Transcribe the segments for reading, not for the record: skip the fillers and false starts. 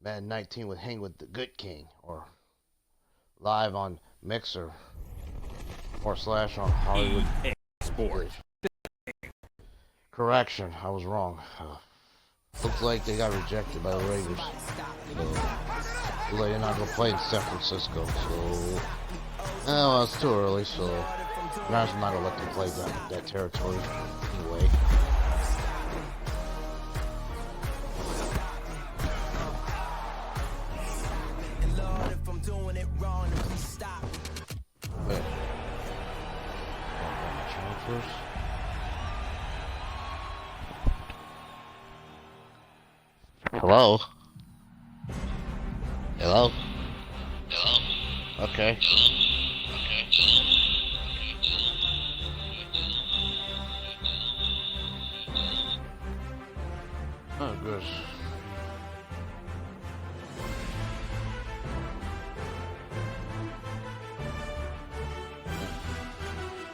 Madden 19 with Hang with the Good King, or live on Mixer / on Hollywood Sports. Correction, I was wrong. Looks like they got rejected by the Raiders. So, they're not going to play in San Francisco. So, well, it's too early, so I'm not going to let them play that territory anyway. Wait. First. Hello? Hello? Hello? Okay. Oh, good.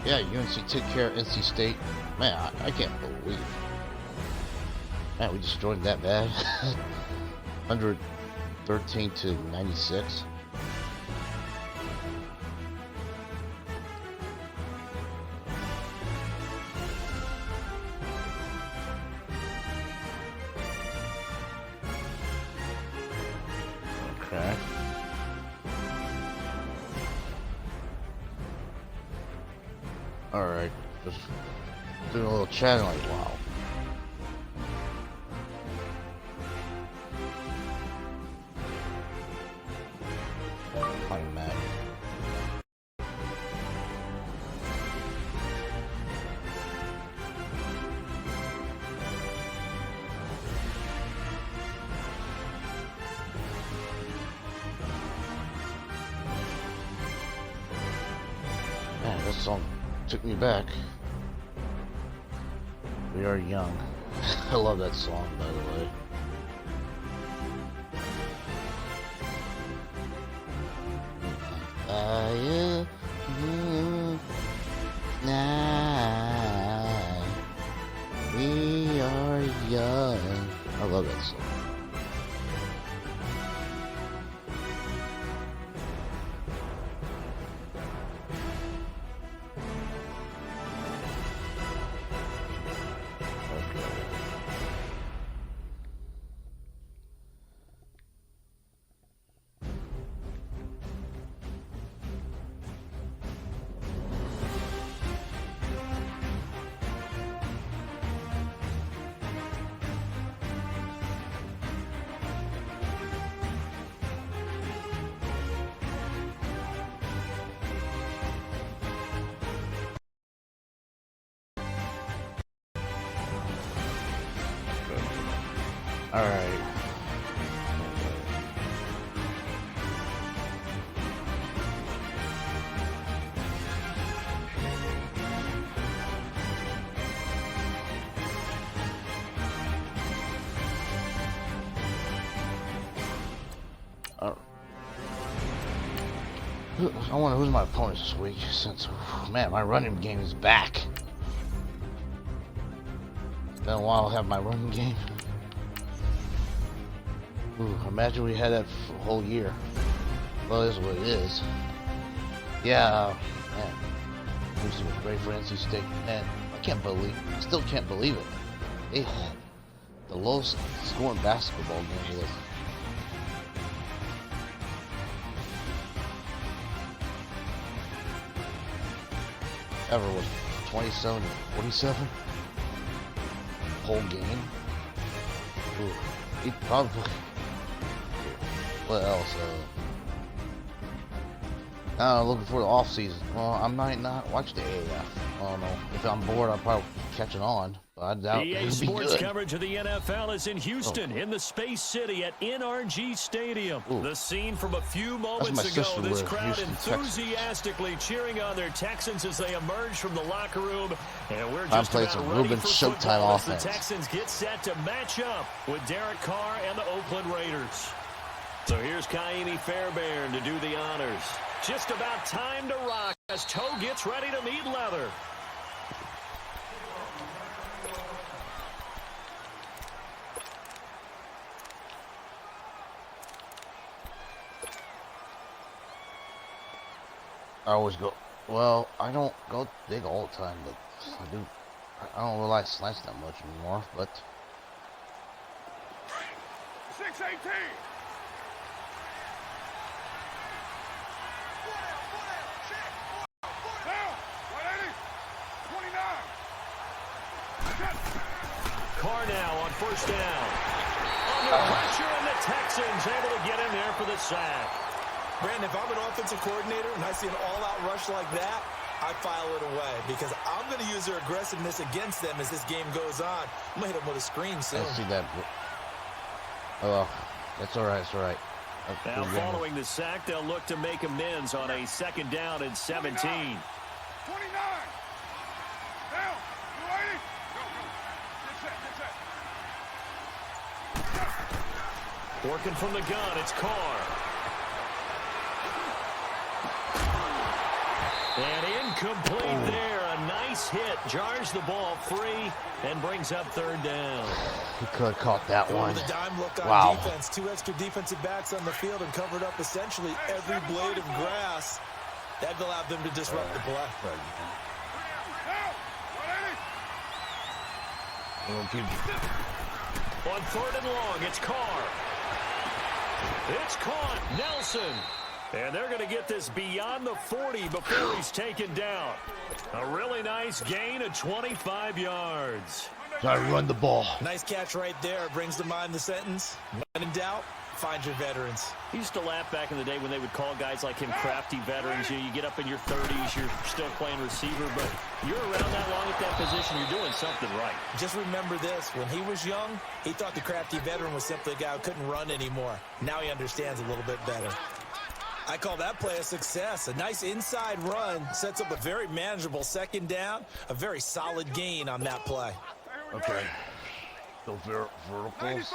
Yeah, UNC took care of NC State. Man, I can't believe it. Man, we destroyed that bad. 113 to 96. Okay. Alright, just doing a little chatting like, wow. I'm mad. Man, this song took me back. We Are Young. I love that song, by the way. We are young. I love that song. All right. I wonder who's my opponent this week, since, man, my running game is back. It's been a while to have my running game. Ooh, imagine we had that for a whole year. Well, it is what it is. Yeah, man. This was great for NC State. Man, I still can't believe it. They had the lowest scoring basketball game was. Ever was 27 to 47 whole game. Ooh, he probably. What else? I don't know, looking for the off season. Well, I might not watch the AAF. I don't know. If I'm bored, I'll probably catch it on. But I doubt EA it'll be Sports good. coverage of the NFL is in Houston, in the Space City at NRG Stadium. Ooh. The scene from a few moments ago. This crowd Houston, enthusiastically Texas. cheering on their Texans as they emerge from the locker room. And we're I'm just playing about some ready Ruben for Showtime football as the offense. Texans get set to match up with Derek Carr and the Oakland Raiders. So here's Kaimi Fairbairn to do the honors. Just about time to rock as Toe gets ready to meet leather. I always go. Well, I don't go big all the time, but I do. I don't rely on slants that much anymore. But 618. Carr now on first down. Under pressure, and the Texans able to get in there for the sack. Brandon, if I'm an offensive coordinator and I see an all-out rush like that, I file it away because I'm going to use their aggressiveness against them as this game goes on. I'm going to hit them with a screen soon. I see that. Oh, that's all right. It's all right. Now following the sack, they'll look to make amends on a second down and 17. 29. Down. You ready? Go, go. Get set. Working from the gun, it's Carr. And incomplete there. A nice hit. Jars the ball free and brings up third down. He could have caught that one. The dime look on Wow. defense. 2 extra defensive backs on the field and covered up essentially every blade of grass. That allowed them to disrupt the play. On third and long, it's Carr. It's caught. Nelson. And they're going to get this beyond the 40 before he's taken down. A really nice gain of 25 yards. Gotta run the ball. Nice catch right there. Brings to mind the sentence, when in doubt, find your veterans. He used to laugh back in the day when they would call guys like him crafty veterans. You get up in your 30s, you're still playing receiver, but you're around that long at that position, you're doing something right. Just remember this. When he was young, he thought the crafty veteran was simply a guy who couldn't run anymore. Now he understands a little bit better. I call that play a success. A nice inside run sets up a very manageable second down. A very solid gain on that play. Okay. Go verticals.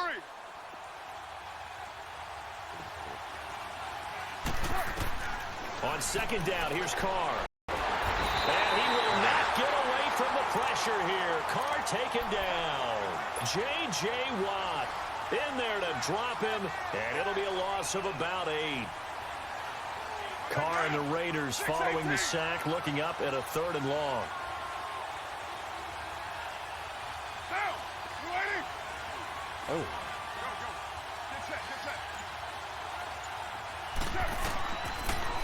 On second down, here's Carr. And he will not get away from the pressure here. Carr taken down. J.J. Watt in there to drop him, and it'll be a loss of about 8. Carr and the Raiders following the sack, looking up at a third and long. Oh.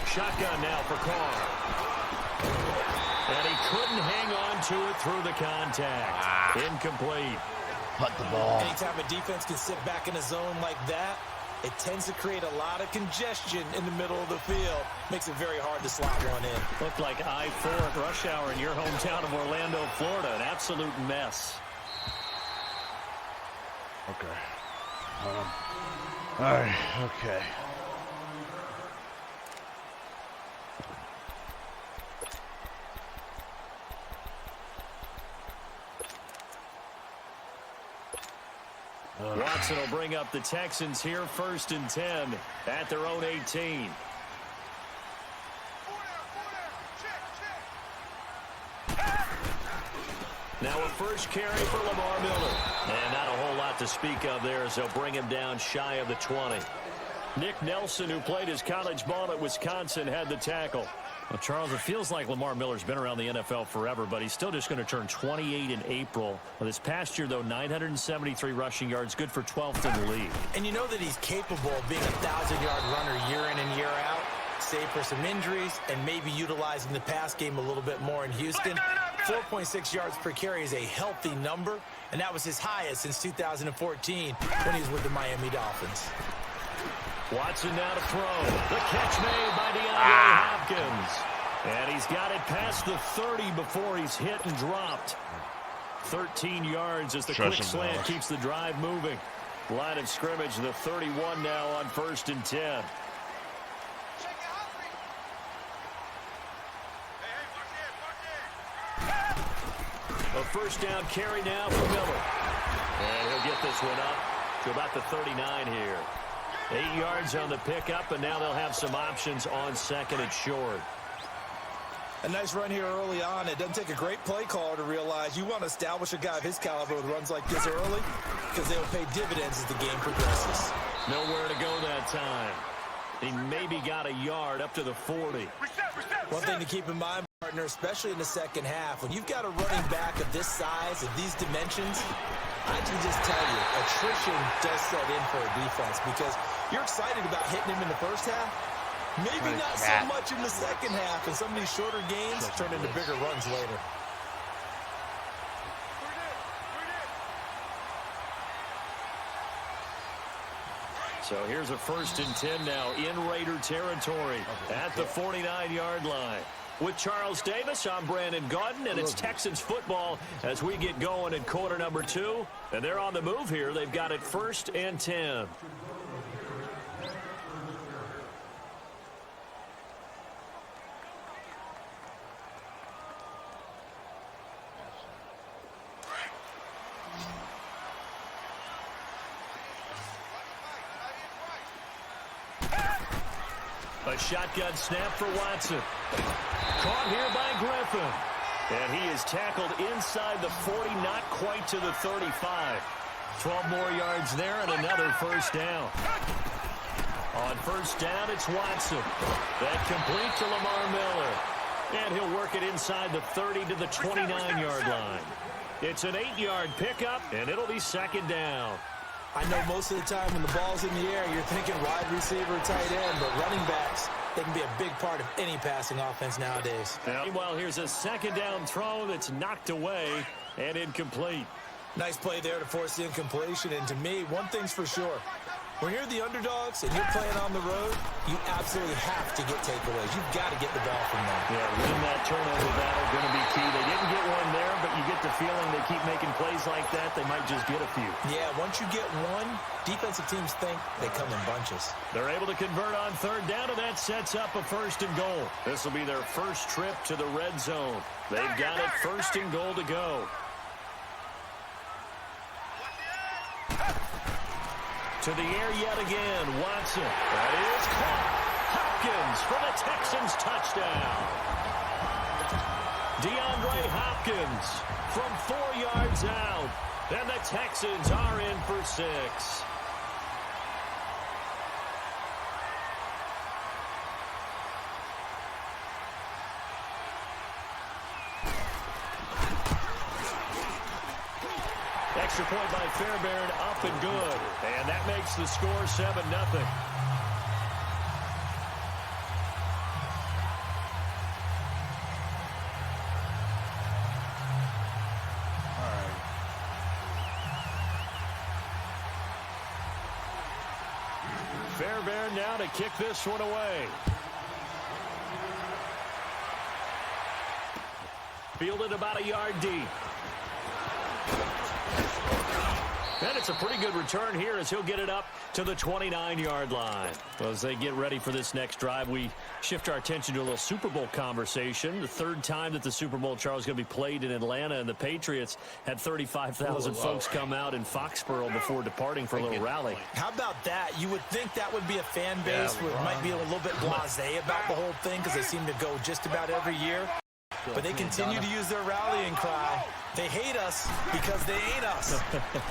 Shotgun now for Carr. And he couldn't hang on to it through the contact. Incomplete. Punt the ball. Anytime a defense can sit back in a zone like that, it tends to create a lot of congestion in the middle of the field. Makes it very hard to slot one in. Looked like I-4 at rush hour in your hometown of Orlando, Florida. An absolute mess. Okay. All right. Okay. Watson will bring up the Texans here, 1st and 10 at their own 18. Now a first carry for Lamar Miller. And not a whole lot to speak of there as they'll bring him down shy of the 20. Nick Nelson, who played his college ball at Wisconsin, had the tackle. Well, Charles, it feels like Lamar Miller's been around the NFL forever, but he's still just going to turn 28 in April. Well, this past year, though, 973 rushing yards, good for 12th in the league. And you know that he's capable of being a 1,000-yard runner year in and year out, save for some injuries and maybe utilizing the pass game a little bit more in Houston. 4.6 yards per carry is a healthy number, and that was his highest since 2014 when he was with the Miami Dolphins. Watson now to throw. The catch made by DeAndre Hopkins. And he's got it past the 30 before he's hit and dropped. 13 yards as the quick slant keeps the drive moving. Line of scrimmage, the 31 now on 1st and 10. A first down carry now for Miller. And he'll get this one up to about the 39 here. 8 yards on the pickup, and now they'll have some options on second and short. A nice run here early on. It doesn't take a great play caller to realize you want to establish a guy of his caliber with runs like this early because they will pay dividends as the game progresses. Nowhere to go that time. He maybe got a yard up to the 40. One thing to keep in mind, partner, especially in the second half, when you've got a running back of this size, of these dimensions, I can just tell you, attrition does set in for a defense because you're excited about hitting him in the first half. Maybe not so much in the second half, and some of these shorter gains turn into bigger runs later. So here's a 1st and 10 now in Raider territory at the 49-yard line. With Charles Davis, I'm Brandon Gaudin, and it's Texans football as we get going in quarter number 2. And they're on the move here. They've got it 1st and 10. A shotgun snap for Watson. Caught here by Griffin. And he is tackled inside the 40, not quite to the 35. 12 more yards there and another 1st down. On 1st down, it's Watson. That complete to Lamar Miller. And he'll work it inside the 30 to the 29-yard line. It's an 8-yard pickup, and it'll be 2nd down. I know most of the time when the ball's in the air, you're thinking wide receiver, tight end, but running backs, they can be a big part of any passing offense nowadays. Meanwhile, here's a 2nd down throw that's knocked away and incomplete. Nice play there to force the incompletion, and to me, one thing's for sure. When you're the underdogs and you're playing on the road, you absolutely have to get takeaways. You've got to get the ball from them. Yeah, win that turnover battle going to be key. They didn't get one there, but you get the feeling they keep making plays like that, they might just get a few. Yeah, once you get one, defensive teams think they come in bunches. They're able to convert on 3rd down, and that sets up a 1st and goal. This will be their first trip to the red zone. They've got it 1st and goal to go. To the air yet again, Watson. That is caught. Hopkins for the Texans touchdown. DeAndre Hopkins from 4 yards out. And the Texans are in for 6. Extra point by Fairbairn, up and good. And that makes the score 7-0. Fairbairn now to kick this one away. Fielded about a yard deep. And it's a pretty good return here as he'll get it up to the 29-yard line. Well, as they get ready for this next drive, we shift our attention to a little Super Bowl conversation. The 3rd time that the Super Bowl, Charles, is going to be played in Atlanta, and the Patriots had 35,000 folks come out in Foxborough before departing for a little rally. How about that? You would think that would be a fan base who might be a little bit blasé about the whole thing because they seem to go just about every year. But they continue to use their rallying cry. They hate us because they ain't us.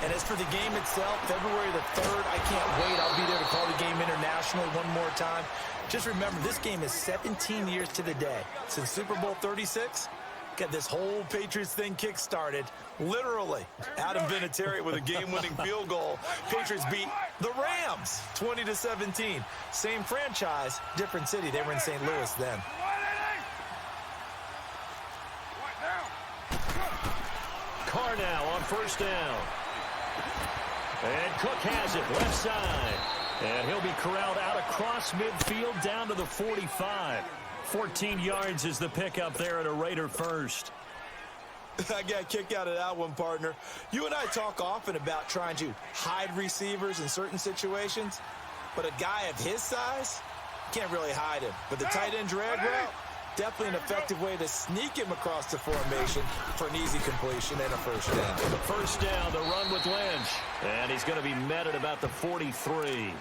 And as for the game itself, February the 3rd, I can't wait. I'll be there to call the game internationally one more time. Just remember, this game is 17 years to the day. Since Super Bowl 36, got this whole Patriots thing kick-started. Literally, Adam Vinatieri with a game-winning field goal. Patriots beat the Rams 20-17. Same franchise, different city. They were in St. Louis then. Carr now on 1st down. And Cook has it left side. And he'll be corralled out across midfield down to the 45. 14 yards is the pickup there at a Raider 1st. I got a kick out of that one, partner. You and I talk often about trying to hide receivers in certain situations, but a guy of his size, can't really hide him. But the tight end drag route, definitely an effective way to sneak him across the formation for an easy completion and a 1st down. 1st down, the run with Lynch. And he's going to be met at about the 43.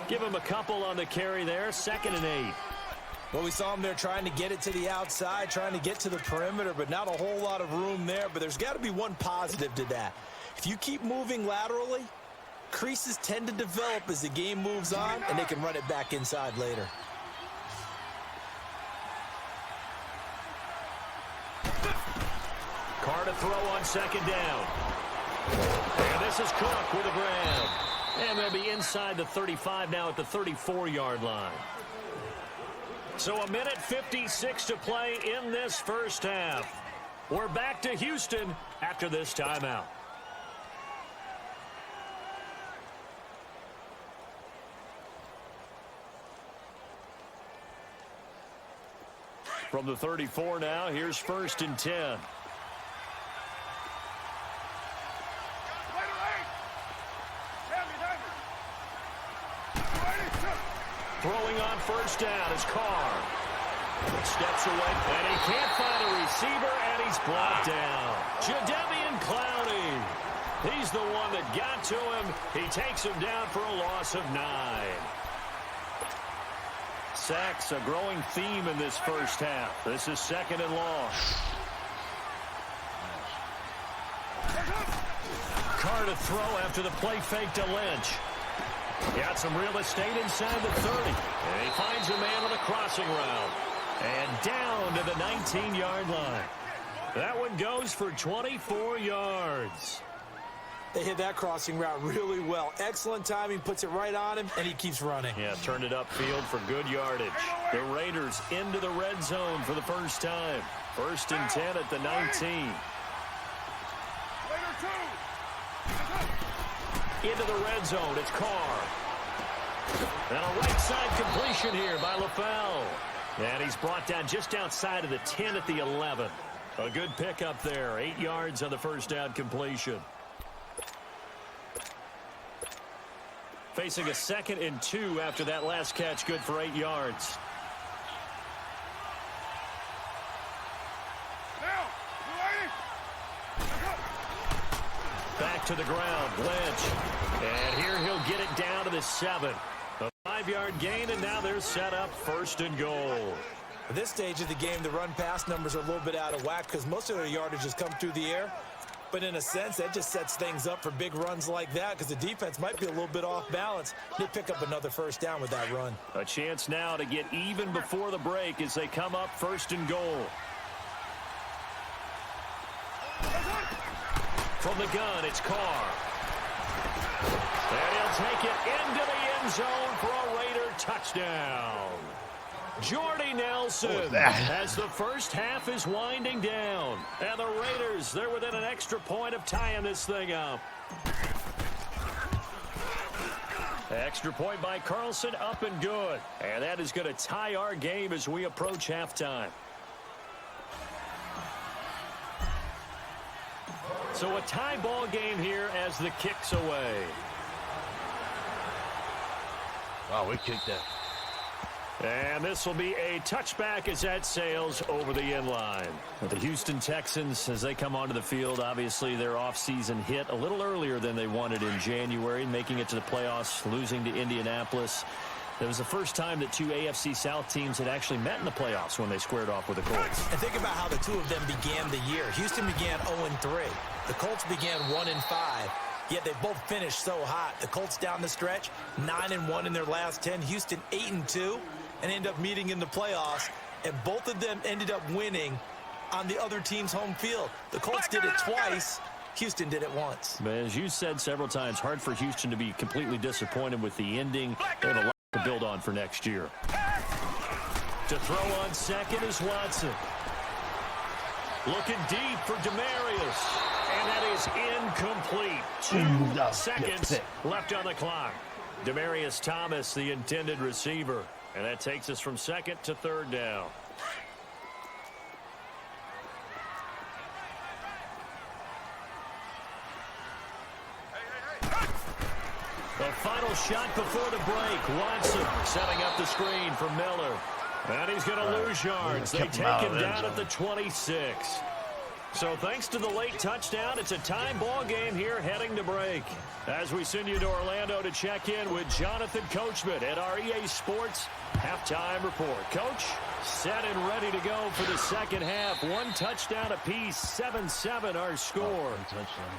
Give him a couple on the carry there, 2nd and 8. Well, we saw him there trying to get it to the outside, trying to get to the perimeter, but not a whole lot of room there. But there's got to be one positive to that. If you keep moving laterally, Creases tend to develop as the game moves on, and they can run it back inside later. Carr to throw on second down. And this is Cook with a grab. And they'll be inside the 35 now at the 34-yard line. So a minute 56 to play in this first half. We're back to Houston after this timeout. From the 34 now, here's 1st and 10. Throwing on 1st down is Carr. Steps away, and he can't find a receiver, and he's brought down. Jadeveon Clowney. He's the one that got to him. He takes him down for a loss of 9. Sacks, a growing theme in this first half. This is 2nd and long. Carr to throw after the play fake to Lynch. Got some real estate inside the 30. And he finds a man on the crossing route. And down to the 19-yard line. That one goes for 24 yards. They hit that crossing route really well. Excellent timing, puts it right on him, and he keeps running. Yeah, turned it upfield for good yardage. The Raiders into the red zone for the first time. 1st and 10 at the 19. Into the red zone, it's Carr. And a right side completion here by LaFell. And he's brought down just outside of the 10 at the 11. A good pickup there, 8 yards on the first down completion. Facing a 2nd and 2 after that last catch, good for 8 yards. Back to the ground, Lynch. And here he'll get it down to the 7. A 5-yard gain, and now they're set up 1st and goal. At this stage of the game, the run-pass numbers are a little bit out of whack because most of their yardage has come through the air. But in a sense, that just sets things up for big runs like that because the defense might be a little bit off balance. They pick up another 1st down with that run. A chance now to get even before the break as they come up 1st and goal. From the gun, it's Carr. And he'll take it into the end zone for a Raider touchdown. Jordy Nelson as the first half is winding down. And the Raiders, they're within an extra point of tying this thing up. Extra point by Carlson, up and good. And that is going to tie our game as we approach halftime. So a tie ball game here as the kick's away. Wow, we kicked that. And this will be a touchback as that sails over the end line. But the Houston Texans, as they come onto the field, obviously their offseason hit a little earlier than they wanted in January, making it to the playoffs, losing to Indianapolis. It was the first time that 2 AFC South teams had actually met in the playoffs when they squared off with the Colts. And think about how the two of them began the year. Houston began 0-3. The Colts began 1-5. Yet they both finished so hot. The Colts down the stretch, 9-1 in their last 10. Houston 8-2. And end up meeting in the playoffs, and both of them ended up winning on the other team's home field. The Colts did it twice. Houston did it once. But as you said several times, hard for Houston to be completely disappointed with the ending. They have a lot to build on for next year. To throw on second is Watson. Looking deep for Demarius. And that is incomplete. 2 seconds left on the clock. Demarius Thomas, the intended receiver. And that takes us from 2nd to 3rd down. The final shot before the break. Watson setting up the screen for Miller. And he's going to lose yards. They take him down at the 26. So thanks to the late touchdown, it's a time ball game here heading to break. As we send you to Orlando to check in with Jonathan Coachman at our EA Sports Halftime Report. Coach? Set and ready to go for the second half. One touchdown apiece, 7-7 our score.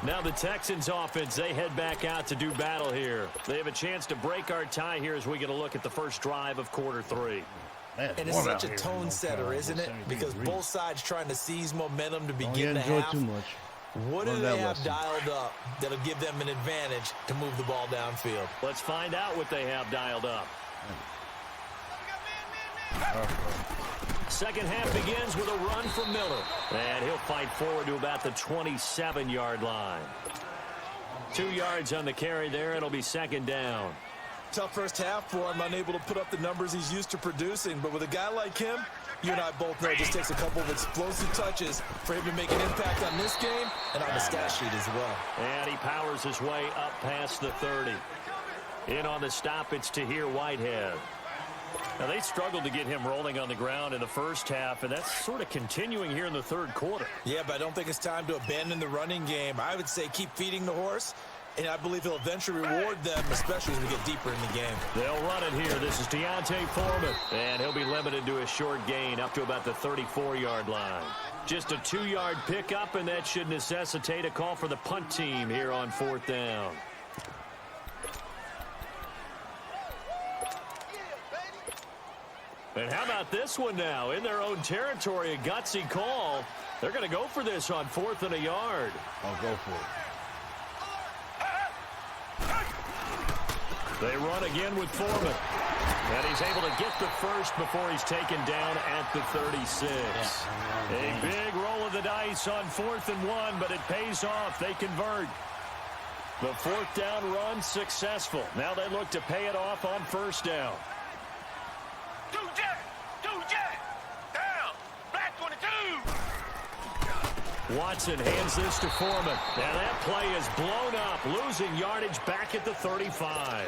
Now the Texans offense, they head back out to do battle here. They have a chance to break our tie here as we get a look at the first drive of quarter 3. Man, and it's such a tone setter, isn't it? Because both sides trying to seize momentum to begin the half. Too much. What do they have dialed up that'll give them an advantage to move the ball downfield? Let's find out what they have dialed up. Second half begins with a run from Miller. And he'll fight forward to about the 27-yard line. 2 yards on the carry there. It'll be second down. Tough first half for him, unable to put up the numbers he's used to producing. But with a guy like him, you and I both know it just takes a couple of explosive touches for him to make an impact on this game and on the stat sheet as well. And he powers his way up past the 30. In on the stop, it's Tahir Whitehead. Now, they struggled to get him rolling on the ground in the first half, and that's sort of continuing here in the third quarter. Yeah, but I don't think it's time to abandon the running game. I would say keep feeding the horse, and I believe he'll eventually reward them, especially as we get deeper in the game. They'll run it here. This is Deontay Foreman, and he'll be limited to a short gain up to about the 34-yard line. Just a 2-yard pickup, and that should necessitate a call for the punt team here on fourth down. And how about this one now? In their own territory, a gutsy call. They're going to go for this on 4th and a yard. I'll go for it. They run again with Foreman. And he's able to get the first before he's taken down at the 36. A big roll of the dice on 4th and 1, but it pays off. They convert. The 4th down run successful. Now they look to pay it off on 1st down. Watson hands this to Foreman. And that play is blown up, losing yardage back at the 35.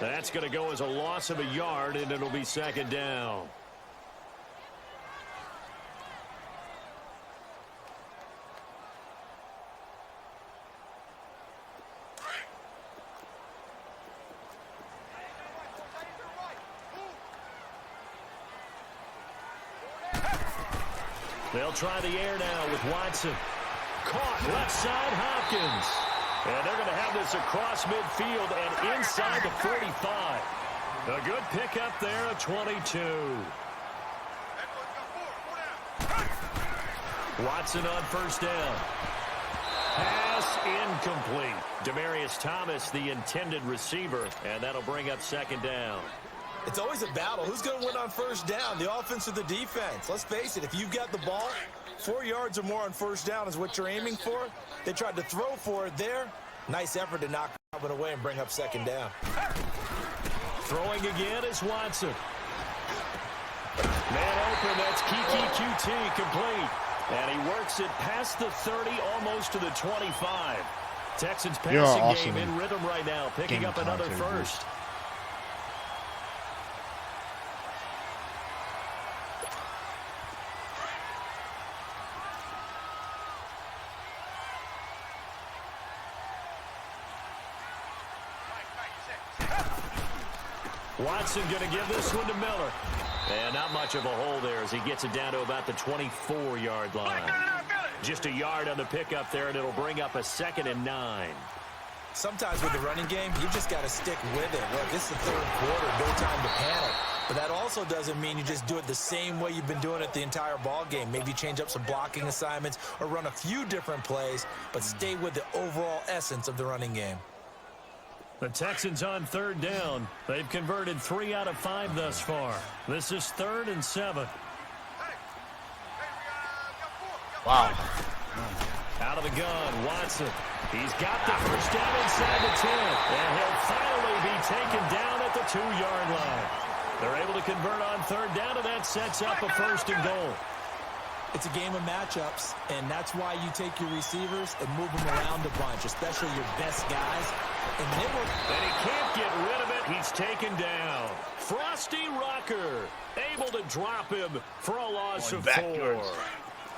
That's going to go as a loss of a yard, and it'll be second down. They'll try the air now with Watson. Caught left side Hopkins. And they're going to have this across midfield and inside the 45. A good pickup there at 22. Watson on 1st down. Pass incomplete. Demaryius Thomas, the intended receiver, and that'll bring up 2nd down. It's always a battle. Who's going to win on 1st down, the offense or the defense? Let's face it, if you've got the ball, 4 yards or more on 1st down is what you're aiming for. They tried to throw for it there. Nice effort to knock it away and bring up 2nd down. Throwing again is Watson. Man open, that's Kiki QT complete. And he works it past the 30, almost to the 25. Texans passing game in rhythm right now, picking up another first. Watson going to give this one to Miller. And not much of a hole there as he gets it down to about the 24-yard line. Just a yard on the pickup there, and it'll bring up a 2nd and 9. Sometimes with the running game, you just got to stick with it. Look, it's the 3rd quarter, no time to panic. But that also doesn't mean you just do it the same way you've been doing it the entire ball game. Maybe change up some blocking assignments or run a few different plays, but stay with the overall essence of the running game. The Texans on 3rd down. They've converted 3 out of 5 thus far. This is 3rd and 7. Wow. Out of the gun, Watson. He's got the first down inside the 10. And he'll finally be taken down at the 2-yard line. They're able to convert on 3rd down, and that sets up a 1st and goal. It's a game of matchups, and that's why you take your receivers and move them around a bunch, especially your best guys. And he can't get rid of it. He's taken down. Frosty Rocker able to drop him for a loss of 4.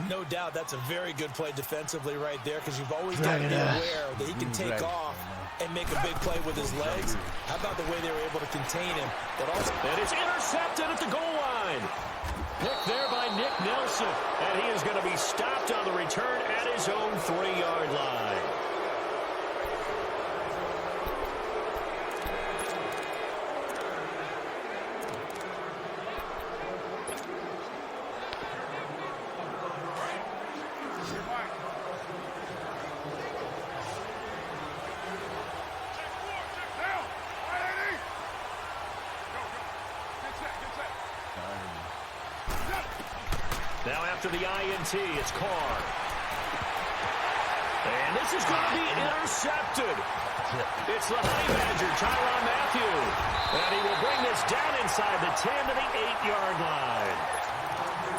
No doubt that's a very good play defensively right there, because you've always got to be aware that he can take off and make a big play with his legs. How about the way they were able to contain him? And it's intercepted at the goal line. Pick there by Nick Nelson. And he is going to be stopped on the return at his own 3-yard line. Now after the INT, it's Carr. And this is going to be intercepted. It's the Honey Badger, Tyrann Mathieu. And he will bring this down inside the 10 to the 8-yard line.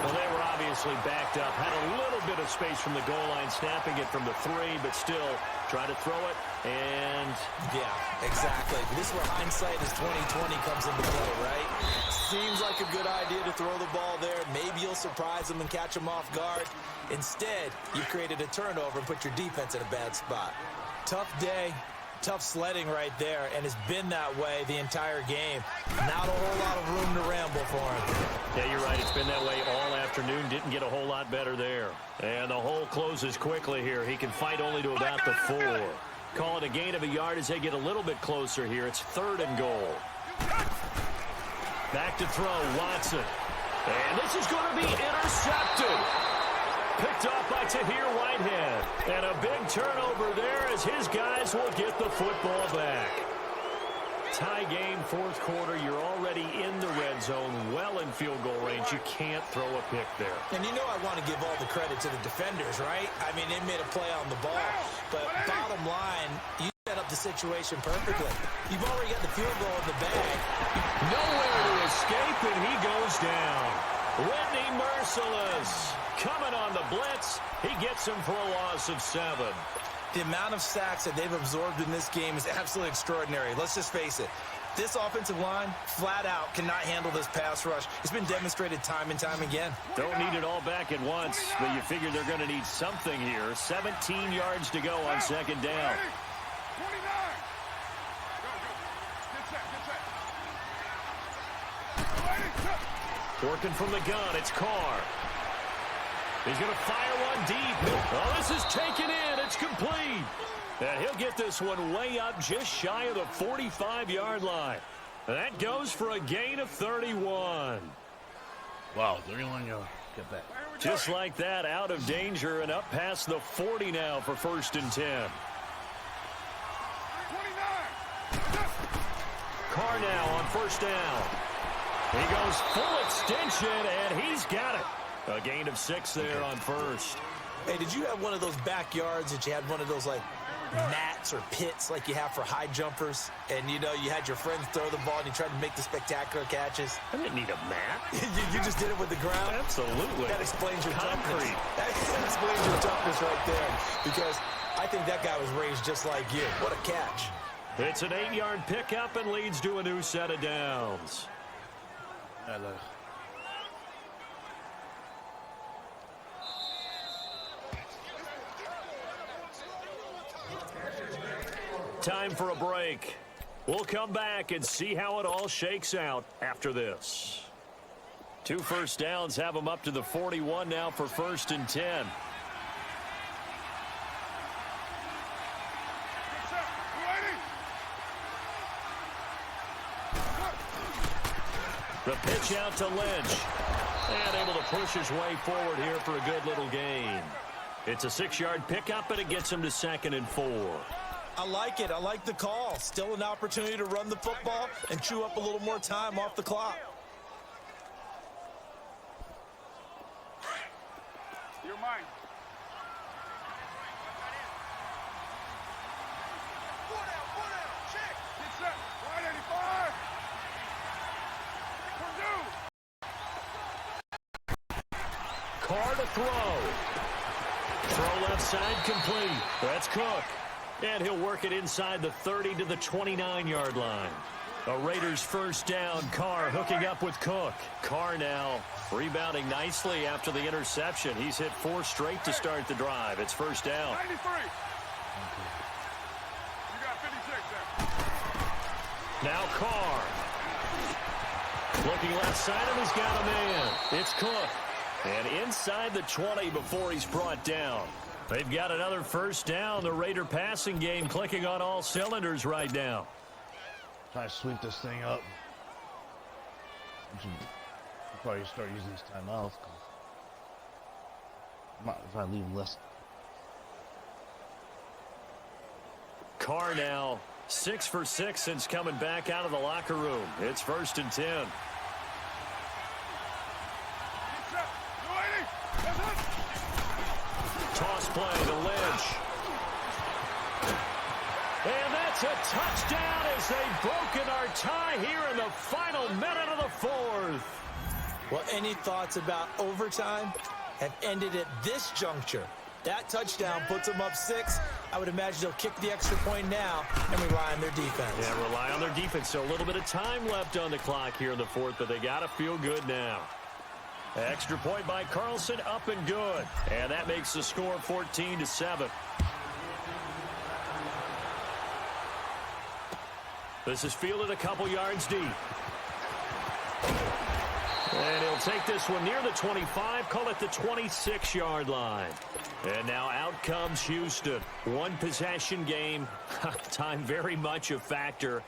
Well, they were obviously backed up. Had a little bit of space from the goal line, snapping it from the 3, but still trying to throw it. And yeah, exactly. This is where hindsight is 20/20 comes into play, right? Seems like a good idea to throw the ball there. Maybe you'll surprise them and catch them off guard. Instead, you created a turnover and put your defense in a bad spot. Tough day, tough sledding right there, and it's been that way the entire game. Not a whole lot of room to ramble for him. Yeah, you're right. It's been that way all afternoon. Didn't get a whole lot better there. And the hole closes quickly here. He can fight only to about the 4. Call it a gain of a yard as they get a little bit closer here. It's 3rd and goal. Back to throw, Watson. And this is going to be intercepted. Picked off by Tahir Whitehead. And a big turnover there as his guys will get the football back. Tie game, 4th quarter. You're already in the red zone, well in field goal range. You can't throw a pick there. And you know I want to give all the credit to the defenders, right? I mean, they made a play on the ball. But bottom line, you set up the situation perfectly. You've already got the field goal in the bag. Nowhere to escape, and he goes down. Whitney Merciless coming on the blitz. He gets him for a loss of 7. The amount of sacks that they've absorbed in this game is absolutely extraordinary. Let's just face it. This offensive line, flat out, cannot handle this pass rush. It's been demonstrated time and time again. Don't need it all back at once, but you figure they're going to need something here. 17 yards to go on 2nd down. 29. Working from the gun, it's Carr. He's going to fire one deep. Oh, this is taken in. It's complete. And he'll get this one way up just shy of the 45-yard line. That goes for a gain of 31. Wow, 31-yard. Get back. Just like that, out of danger and up past the 40 now for 1st and 10. 29. Carr now on 1st down. He goes full extension, and he's got it. A gain of 6 there on 1st. Hey, did you have one of those backyards that you had one of those, like, mats or pits like you have for high jumpers? And, you know, you had your friends throw the ball and you tried to make the spectacular catches? I didn't need a mat. you just did it with the ground? Absolutely. That explains your Concrete. toughness. That explains your toughness right there. Because I think that guy was raised just like you. What a catch. It's an 8-yard pickup and leads to a new set of downs. Time for a break. We'll come back and see how it all shakes out after this. 2 first downs have them up to the 41 now for 1st and 10. The pitch out to Lynch. And able to push his way forward here for a good little gain. It's a 6-yard pickup, and it gets him to 2nd and 4. I like it. I like the call. Still an opportunity to run the football and chew up a little more time off the clock. You're mine. One out, check. Get set. 185. Carr to throw. Throw left side complete. That's Cook. And he'll work it inside the 30 to the 29-yard line. A Raiders 1st down. Carr hooking up with Cook. Carr now rebounding nicely after the interception. He's hit 4 straight to start the drive. It's 1st down. 93. You got 56 there. Now Carr. Looking left side, and he's got a man. It's Cook. And inside the 20 before he's brought down. They've got another first down. The Raider passing game clicking on all cylinders right now. Try to sweep this thing up. We'll probably start using this timeout. If I leave less. Carr now 6 for 6 since coming back out of the locker room. It's 1st and 10. Toss play to Lynch. And that's a touchdown as they've broken our tie here in the final minute of the 4th. Well, any thoughts about overtime have ended at this juncture? That touchdown puts them up 6. I would imagine they'll kick the extra point now and rely on their defense. Yeah, rely on their defense. So a little bit of time left on the clock here in the 4th, but they got to feel good now. Extra point by Carlson, up and good. And that makes the score 14-7. This is fielded a couple yards deep. And he'll take this one near the 25, call it the 26-yard line. And now out comes Houston. One possession game. Time very much a factor.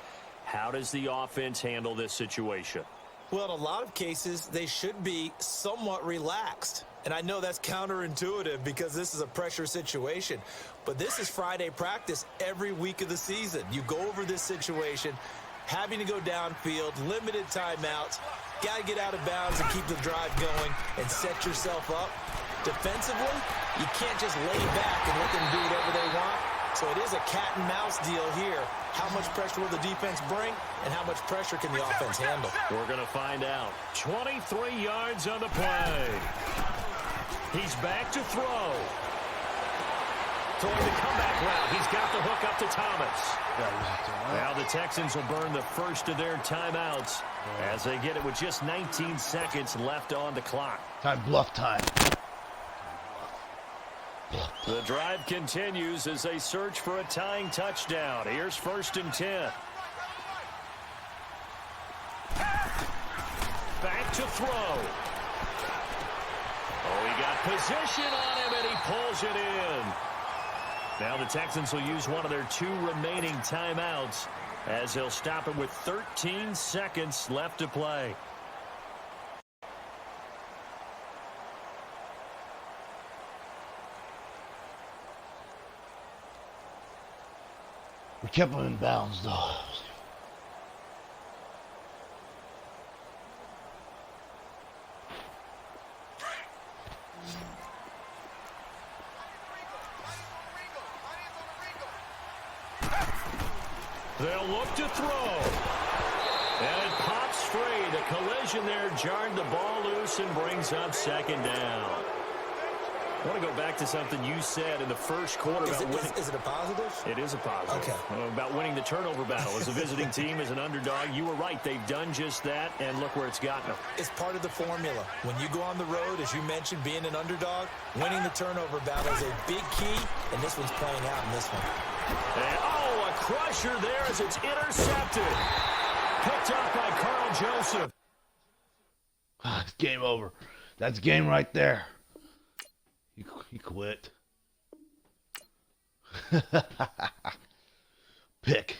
How does the offense handle this situation? Well, in a lot of cases, they should be somewhat relaxed. And I know that's counterintuitive because this is a pressure situation. But this is Friday practice every week of the season. You go over this situation, having to go downfield, limited timeouts, got to get out of bounds and keep the drive going and set yourself up. Defensively, you can't just lay back and let them do whatever they want. So it is a cat and mouse deal here. How much pressure will the defense bring and how much pressure can the offense handle? We're going to find out. 23 yards on the play. He's back to throw. Throwing the comeback route. He's got the hook up to Thomas. Now the Texans will burn the first of their timeouts as they get it with just 19 seconds left on the clock. Bluff time. The drive continues as they search for a tying touchdown. Here's 1st and 10. Back to throw. Oh, he got position on him, and he pulls it in. Now the Texans will use one of their 2 remaining timeouts as they'll stop it with 13 seconds left to play. We kept him in bounds, though. They'll look to throw. And it pops free. The collision there jarred the ball loose and brings up 2nd down. I want to go back to something you said in the first quarter about winning. Is it a positive? It is a positive. Okay. About winning the turnover battle. As a visiting team, as an underdog, you were right. They've done just that, and look where it's gotten them. It's part of the formula. When you go on the road, as you mentioned, being an underdog, winning the turnover battle is a big key, and this one's playing out in this one. And, a crusher there as it's intercepted. Picked up by Carl Joseph. It's game over. That's game right there. He quit. Pick.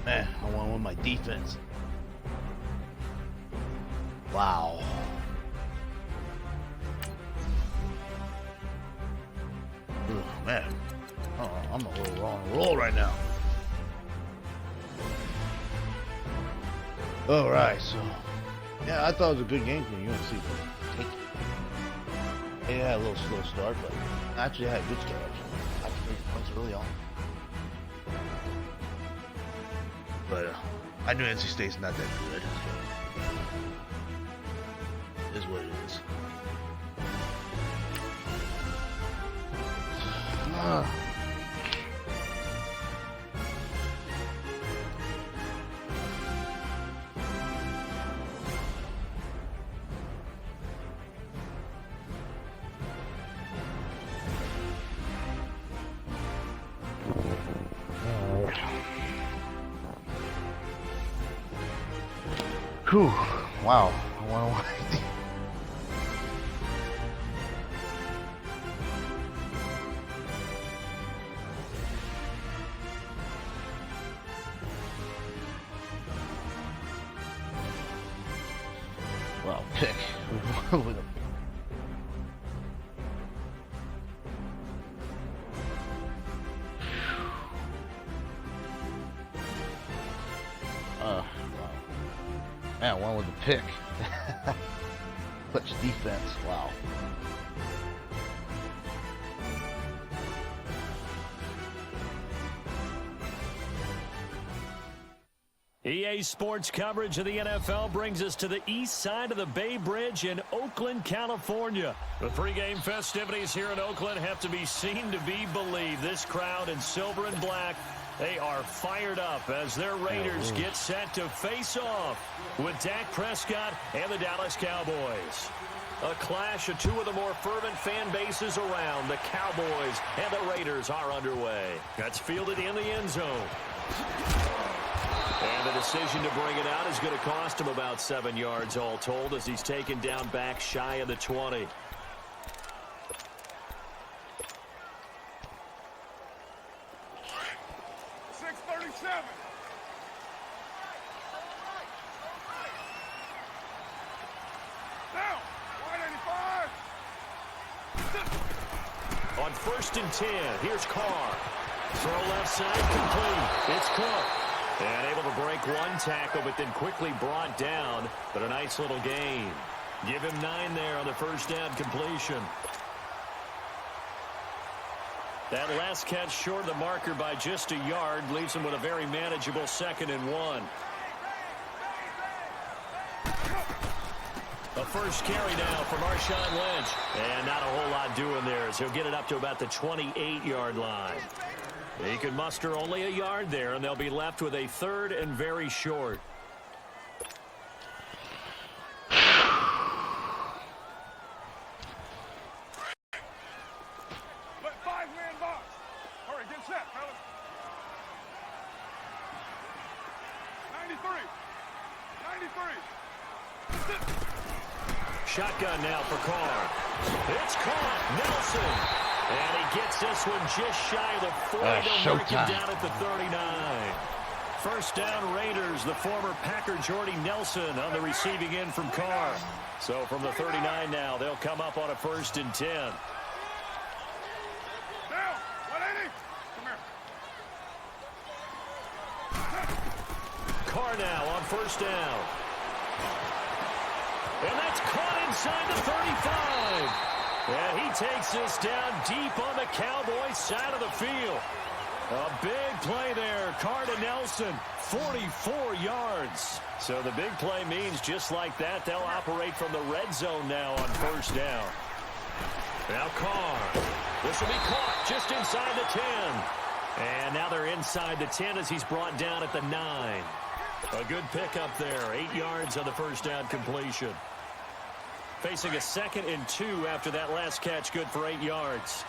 Man, I want to win my defense. Wow. Ugh, man. I'm a little on a roll right now. All right, so yeah, I thought it was a good game for UNC. They had a little slow start, but actually had a good start. I can make points early on. But I knew NC State's not that good. So it is what it is. Whew. Wow. Wow, pick. Wow. Man, one with the pick. Clutch defense. Wow. EA Sports coverage of the NFL brings us to the east side of the Bay Bridge in Oakland, California. The pregame festivities here in Oakland have to be seen to be believed. This crowd in silver and black, they are fired up as their Raiders get set to face off with Dak Prescott and the Dallas Cowboys. A clash of two of the more fervent fan bases around. The Cowboys and the Raiders are underway. That's fielded in the end zone. And the decision to bring it out is going to cost him about 7 yards all told as he's taken down back shy of the 20. On 1st and 10, here's Carr. Throw left side, complete. It's Cook. And able to break one tackle, but then quickly brought down. But a nice little gain. Give him 9 there on the first down completion. That last catch short of the marker by just a yard leaves him with a very manageable 2nd and 1. The first carry now for Marshawn Lynch. And not a whole lot doing there as he'll get it up to about the 28-yard line. He could muster only a yard there, and they'll be left with a 3rd and very short. Let 5-man box. Hurry, get set, fellas. 93. Shotgun now for Carr. It's caught. Nelson. And he gets this one just shy of the 40. They'll mark him down at the 39. First down Raiders. The former Packer Jordy Nelson on the receiving end from Carr. So from the 39 now, they'll come up on a 1st and 10. Down. 180. Come here. Carr now on 1st down. And that's caught inside the 35. And he takes this down deep on the Cowboys side of the field. A big play there. Carr to Nelson, 44 yards. So the big play means just like that, they'll operate from the red zone now on 1st down. Now Carr. This will be caught just inside the 10. And now they're inside the 10 as he's brought down at the 9. A good pickup there. 8 yards on the first down completion. Facing a 2nd and 2 after that last catch, good for 8 yards.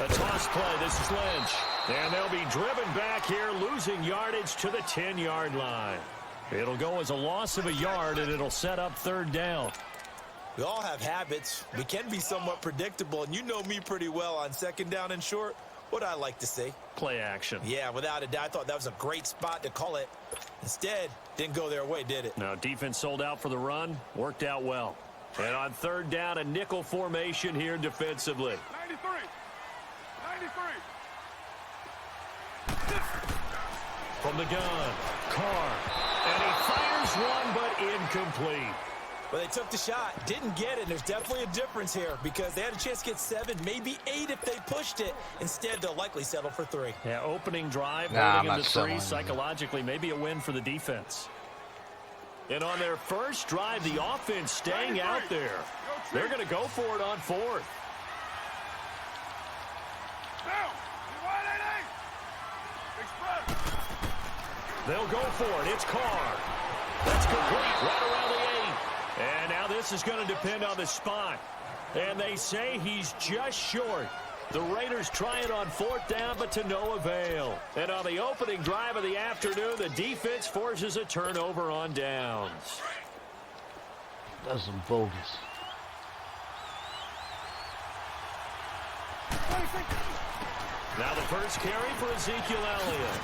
A toss play. This is Lynch. And they'll be driven back here, losing yardage to the 10-yard line. It'll go as a loss of a yard, and it'll set up 3rd down. We all have habits. We can be somewhat predictable, and you know me pretty well on 2nd down and short. What I like to say. Play action. Yeah, without a doubt. I thought that was a great spot to call it. Instead, didn't go their way, did it? No, defense sold out for the run. Worked out well. And on 3rd down, a nickel formation here defensively. 93. From the gun, Carr. And he fires one, but incomplete. Well, they took the shot, didn't get it, and there's definitely a difference here because they had a chance to get 7, maybe 8 if they pushed it. Instead, they'll likely settle for 3. Yeah, opening drive, holding into 3, psychologically, maybe a win for the defense. And on their first drive, the offense staying out there. They're going to go for it on 4th. They'll go for it. It's Carr. That's complete right around the 8. And now this is going to depend on the spot. And they say he's just short. The Raiders try it on 4th down, but to no avail. And on the opening drive of the afternoon, the defense forces a turnover on downs. That's some bogus. Now the first carry for Ezekiel Elliott.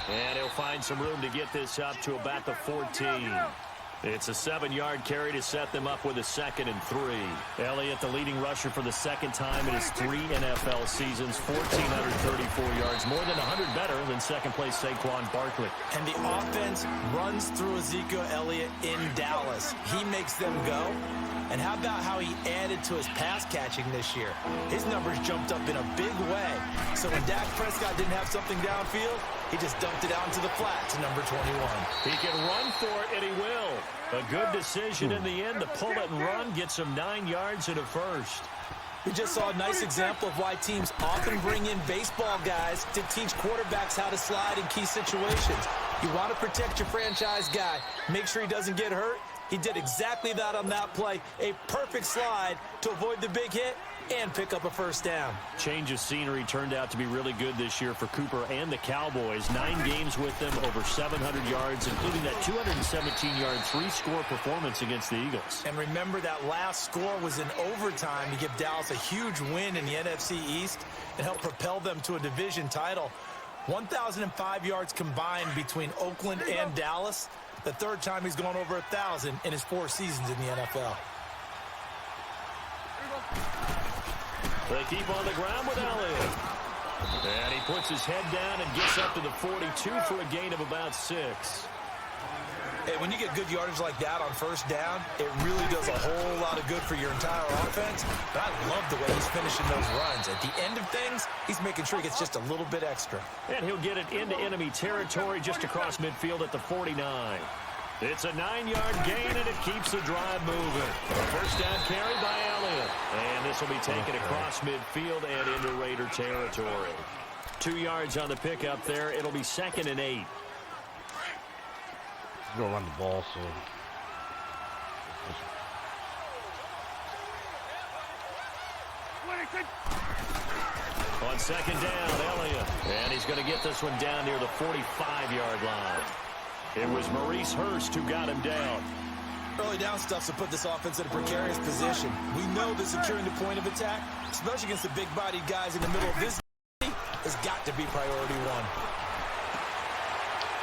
And he'll find some room to get this up to about the 14. It's a 7-yard carry to set them up with a 2nd and 3. Elliott, the leading rusher for the second time in his 3 NFL seasons, 1,434 yards, more than 100 better than second-place Saquon Barkley. And the offense runs through Ezekiel Elliott in Dallas. He makes them go. And how about how he added to his pass catching this year? His numbers jumped up in a big way. So when Dak Prescott didn't have something downfield, he just dumped it out into the flat to number 21. He can run for it, and he will. A good decision in the end to pull it and run, gets him 9 yards and a first. We just saw a nice example of why teams often bring in baseball guys to teach quarterbacks how to slide in key situations. You want to protect your franchise guy. Make sure he doesn't get hurt. He did exactly that on that play. A perfect slide to avoid the big hit and pick up a first down. Change of scenery turned out to be really good this year for Cooper and the Cowboys. 9 games with them, over 700 yards, including that 217-yard 3-score performance against the Eagles. And remember, that last score was in overtime to give Dallas a huge win in the NFC East and help propel them to a division title. 1,005 yards combined between Oakland and Dallas. The 3rd time he's gone over 1,000 in his 4 seasons in the NFL. They keep on the ground with Elliott. And he puts his head down and gets up to the 42 for a gain of about 6. Hey, when you get good yardage like that on 1st down, it really does a whole lot of good for your entire offense. But I love the way he's finishing those runs. At the end of things, he's making sure he gets just a little bit extra. And he'll get it into enemy territory just across midfield at the 49. It's a 9-yard gain, and it keeps the drive moving. First down carry by Elliott. And this will be taken across midfield and into Raider territory. 2 yards on the pickup there. It'll be 2nd and 8. He's going to run the ball, so... On 2nd down, Elliott. And he's going to get this one down near the 45-yard line. It was Maurice Hurst who got him down. Early down stuff to put this offense in a precarious position. We know that securing the point of attack, especially against the big-bodied guys in the middle of this game, has got to be priority 1.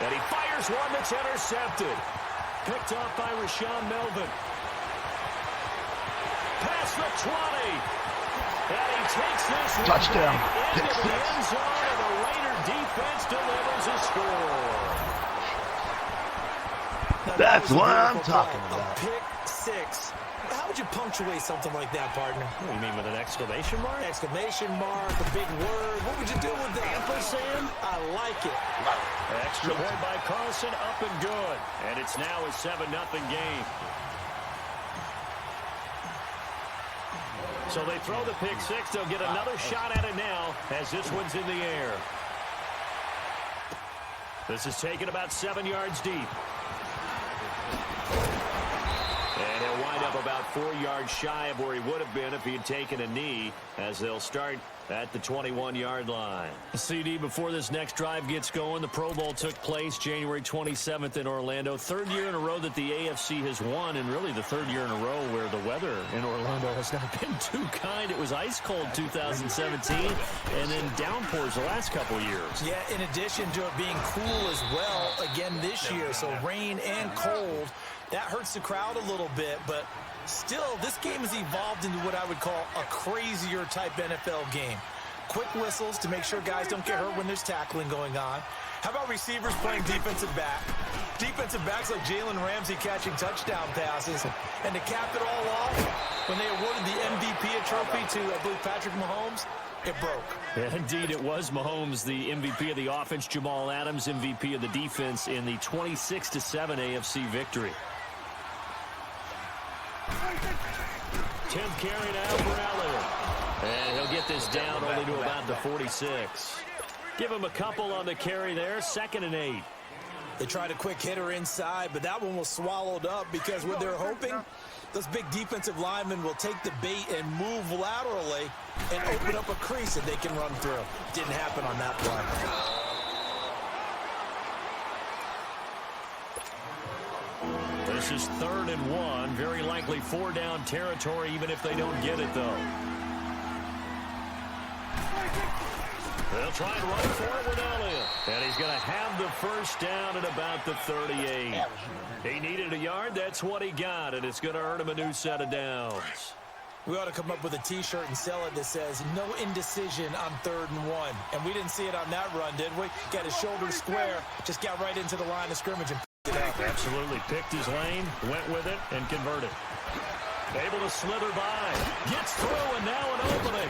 And he fires one that's intercepted. Picked off by Rashawn Melvin. Past the 20. And he takes this touchdown into the end zone, and the Raider defense delivers a score. That's what I'm talking about. A pick 6. How would you punctuate something like that, partner? What do you mean, with an exclamation mark? Exclamation mark, a big word. What would you do with that? Ampersand? I like it. Extra point by Carlson, up and good. And it's now a 7-0 game. So they throw the pick 6. They'll get another shot at it now as this one's in the air. This is taken about 7 yards deep. And he'll wind up about 4 yards shy of where he would have been if he had taken a knee, as they'll start at the 21-yard line. CD, before this next drive gets going, the Pro Bowl took place January 27th in Orlando. 3rd year in a row that the AFC has won, and really the 3rd year in a row where the weather in Orlando has not been too kind. It was ice cold 2017, and then downpours the last couple years. Yeah, in addition to it being cool as well again this year, so rain and cold, that hurts the crowd a little bit, but still, this game has evolved into what I would call a crazier type NFL game. Quick whistles to make sure guys don't get hurt when there's tackling going on. How about receivers playing defensive back? Defensive backs like Jalen Ramsey catching touchdown passes. And to cap it all off, when they awarded the MVP trophy to, I believe, Patrick Mahomes, it broke. Yeah, indeed, it was Mahomes, the MVP of the offense. Jamal Adams, MVP of the defense in the 26-7 AFC victory. 10th carry now for Elliott. And he'll get this down only to about the 46. Give him a couple on the carry there. 2nd and 8. They tried a quick hitter inside, but that one was swallowed up because what they're hoping Those big defensive linemen will take the bait and move laterally and open up a crease that they can run through. Didn't happen on that play. This is 3rd and 1. Very likely 4-down territory, even if they don't get it, though. They'll try and run for it with Elliott. And he's going to have the first down at about the 38. He needed a yard. That's what he got, and it's going to earn him a new set of downs. We ought to come up with a T-shirt and sell it that says, no indecision on 3rd and 1. And we didn't see it on that run, did we? Got his shoulders square, just got right into the line of scrimmage and picked it up. Absolutely. Picked his lane, went with it, and converted. Able to slither by. Gets through, and now an opening.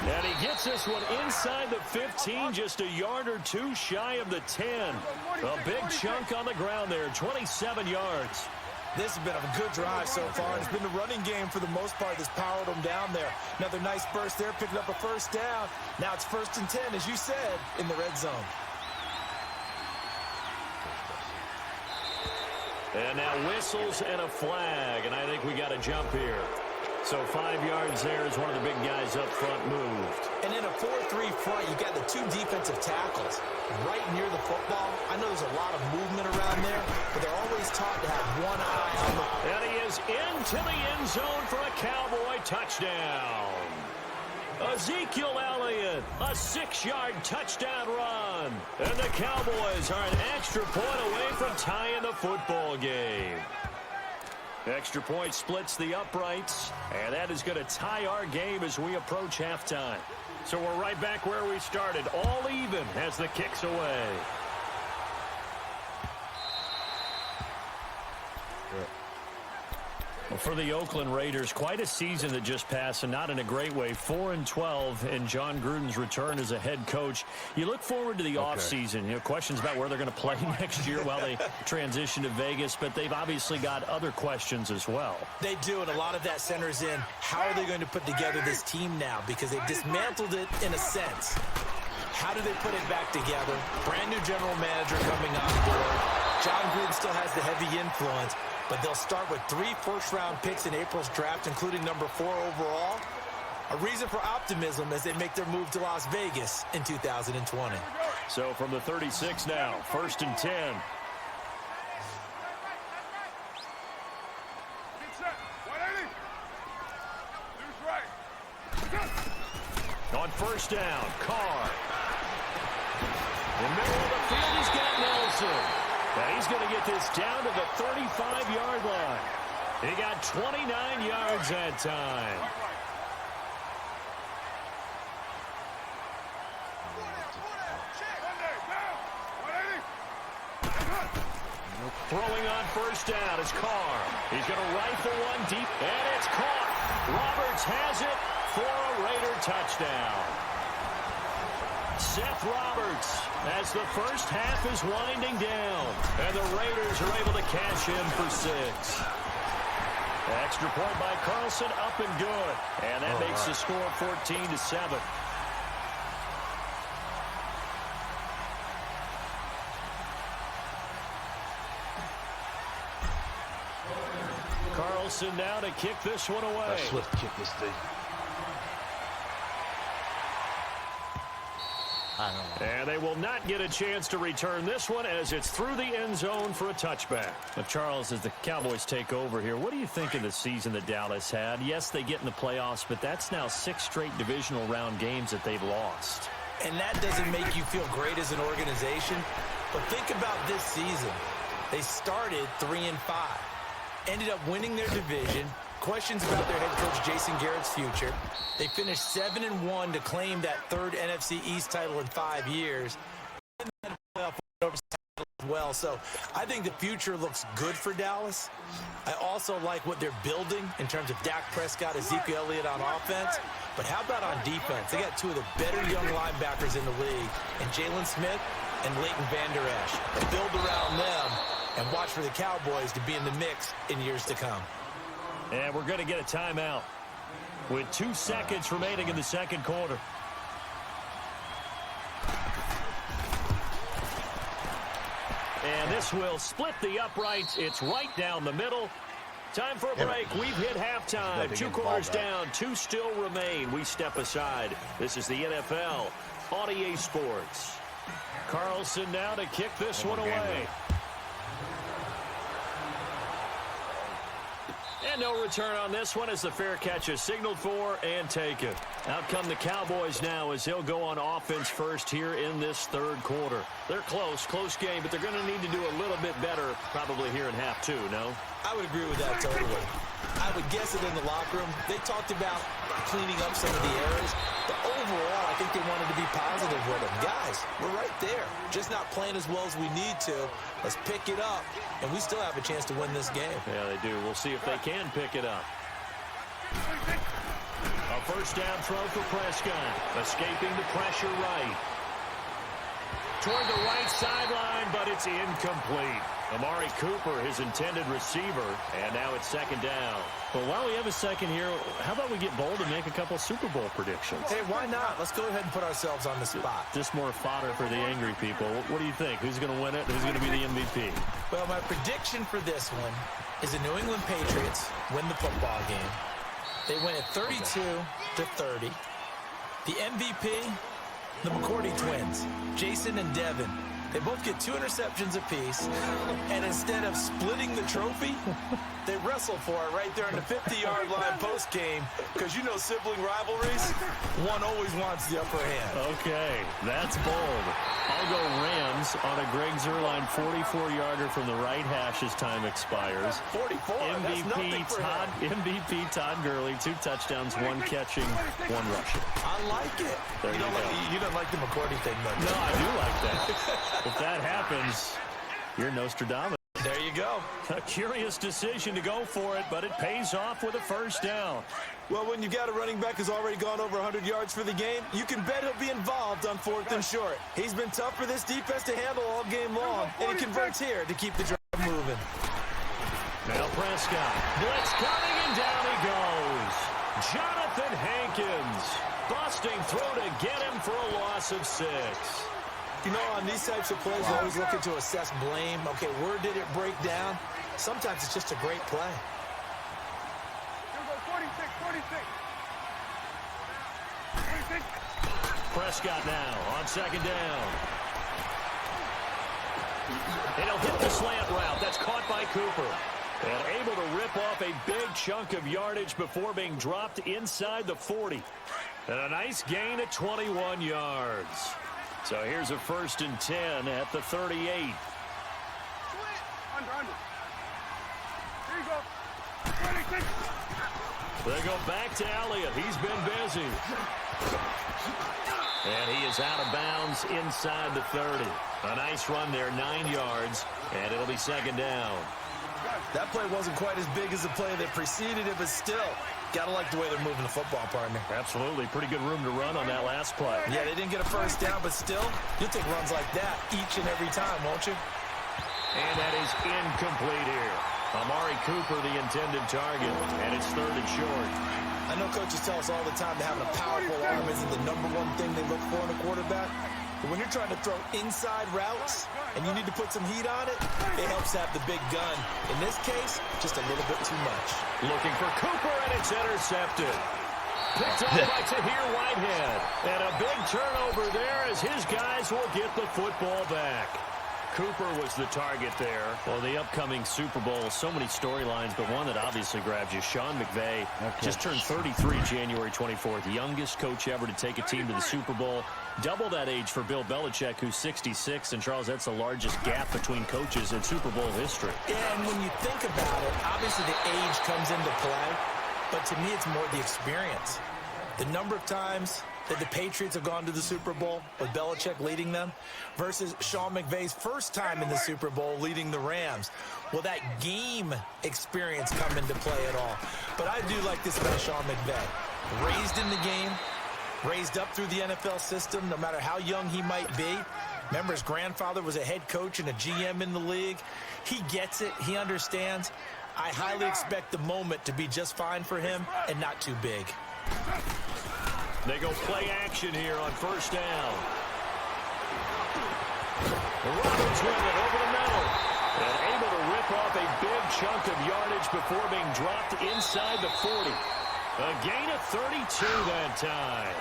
And he gets this one inside the 15, just a yard or two shy of the 10. A big chunk on the ground there, 27 yards. This has been a good drive so far. It's been the running game for the most part that's powered them down there. Another nice burst there, picking up a first down. Now it's 1st and 10, as you said, in the red zone. And now whistles and a flag, and I think we got a jump here. So 5 yards there as one of the big guys up front moved. And in a 4-3 front, you got the 2 defensive tackles right near the football. I know there's a lot of movement around there, but they're always taught to have one eye on the... And he is into the end zone for a Cowboy touchdown. Ezekiel Elliott, a 6-yard touchdown run. And the Cowboys are an extra point away from tying the football game. Extra point splits the uprights, and that is going to tie our game as we approach halftime. So we're right back where we started, all even as the kick's away. Well, for the Oakland Raiders, quite a season that just passed, and not in a great way. 4-12 in John Gruden's return as a head coach. You look forward to the offseason. You know, questions about where they're going to play next year while they transition to Vegas, but they've obviously got other questions as well. They do, and a lot of that centers in how are they going to put together this team now, because they've dismantled it in a sense. How do they put it back together? Brand new general manager coming on board. John Gruden still has the heavy influence, but they'll start with 3 first-round picks in April's draft, including number 4 overall. A reason for optimism as they make their move to Las Vegas in 2020. So from the 36 now, 1st and 10. Get set. 180. Deuce right. On 1st down, Carr. In the middle of the field, he's got Nelson. And he's going to get this down to the 35-yard line. He got 29 yards that time. Throwing on 1st down is Carr. He's going to rifle one deep, and it's caught. Roberts has it for a Raider touchdown. Seth Roberts as the first half is winding down, and the Raiders are able to cash in for 6. Extra point by Carlson, up and good, and that makes the score 14-7. Carlson now to kick this one away. Swift kick this thing. And they will not get a chance to return this one as it's through the end zone for a touchback. But Charles, as the Cowboys take over here, what do you think of the season that Dallas had? Yes, they get in the playoffs, but that's now 6 straight divisional round games that they've lost. And that doesn't make you feel great as an organization. But think about this season. They started 3-5, ended up winning their division. Questions about their head coach Jason Garrett's future. They finished 7-1 to claim that 3rd NFC East title in 5 years. And then playoff as well. So I think the future looks good for Dallas. I also like what they're building in terms of Dak Prescott, Ezekiel Elliott on offense. But how about on defense? They got 2 of the better young linebackers in the league, and Jalen Smith and Leighton Vander Esch. Build around them and watch for the Cowboys to be in the mix in years to come. And we're going to get a timeout with 2 seconds remaining in the second quarter. And this will split the uprights. It's right down the middle. Time for a break. We've hit halftime. 2 quarters down. 2 still remain. We step aside. This is the NFL on EA Sports. Carlson now to kick this one away. And no return on this one as the fair catch is signaled for and taken. Out come the Cowboys now as they'll go on offense first here in this third quarter. They're close game, but they're going to need to do a little bit better probably here in half 2, no? I would agree with that totally. I would guess it in the locker room. They talked about cleaning up some of the errors, but overall, I think they wanted to be positive with them. Guys, we're right there. Just not playing as well as we need to. Let's pick it up, and we still have a chance to win this game. Yeah, they do. We'll see if they can pick it up. A first down throw for Prescott. Escaping the pressure right. Toward the right sideline, but it's incomplete. Amari Cooper, his intended receiver, and now it's second down. Well, while we have a second here, how about we get bold and make a couple Super Bowl predictions? Hey, why not? Let's go ahead and put ourselves on the spot. Just more fodder for the angry people. What do you think? Who's going to win it? Who's going to be the MVP? Well, my prediction for this one is the New England Patriots win the football game. They win it 32-30. The MVP, the McCourty twins, Jason and Devin. They both get 2 interceptions apiece, and instead of splitting the trophy, they wrestle for it right there in the 50-yard line post-game, because you know sibling rivalries, one always wants the upper hand. Okay, that's bold. I'll go Rams on a Greg Zuerlein 44-yarder from the right hash as time expires. 44, MVP Todd Gurley, 2 touchdowns, 1 catching, 1 rushing. I like it. You don't like the McCourty thing, though. No, I do like that. If that happens, you're Nostradamus. There you go. A curious decision to go for it, but it pays off with a first down. Well, when you've got a running back who's already gone over 100 yards for the game, you can bet he'll be involved on 4th and short. He's been tough for this defense to handle all game long, and he converts here to keep the drive moving. Now Prescott. Blitz coming, and down he goes. Jonathan Hankins busting through to get him for a loss of 6. You know, on these types of plays, we're always looking to assess blame. Okay, where did it break down? Sometimes it's just a great play. 46. Prescott now on second down. And he'll hit the slant route. That's caught by Cooper. And able to rip off a big chunk of yardage before being dropped inside the 40. And a nice gain at 21 yards. So here's a 1st and 10 at the 38. Under. Here you go. 26. They go back to Elliott. He's been busy. And he is out of bounds inside the 30. A nice run there, 9 yards, and it'll be second down. That play wasn't quite as big as the play that preceded it, but still, gotta like the way they're moving the football, partner. Absolutely. Pretty good room to run on that last play. Yeah, they didn't get a first down, but still, you'll take runs like that each and every time, won't you? And that is incomplete here. Amari Cooper, the intended target, and it's 3rd and short. I know coaches tell us all the time that having a powerful arm isn't the #1 thing they look for in a quarterback. But when you're trying to throw inside routes and you need to put some heat on it, it helps have the big gun. In this case, just a little bit too much. Looking for Cooper, and it's intercepted. Picked up by Tahir Whitehead. And a big turnover there as his guys will get the football back. Cooper was the target there. Well, the upcoming Super Bowl, so many storylines, but one that obviously grabs you. Sean McVay just turned 33 January 24th. Youngest coach ever to take a team to the Super Bowl. Double that age for Bill Belichick, who's 66. And, Charles, that's the largest gap between coaches in Super Bowl history. Yeah, and when you think about it, obviously the age comes into play. But to me, it's more the experience. The number of times that the Patriots have gone to the Super Bowl with Belichick leading them versus Sean McVay's first time in the Super Bowl leading the Rams. Will that game experience come into play at all? But I do like this about Sean McVay. Raised in the game, raised up through the NFL system, no matter how young he might be. Remember, his grandfather was a head coach and a GM in the league. He gets it. He understands. I highly expect the moment to be just fine for him and not too big. They go play action here on first down. Roberts with it over the middle. And able to rip off a big chunk of yardage before being dropped inside the 40. A gain of 32 that time.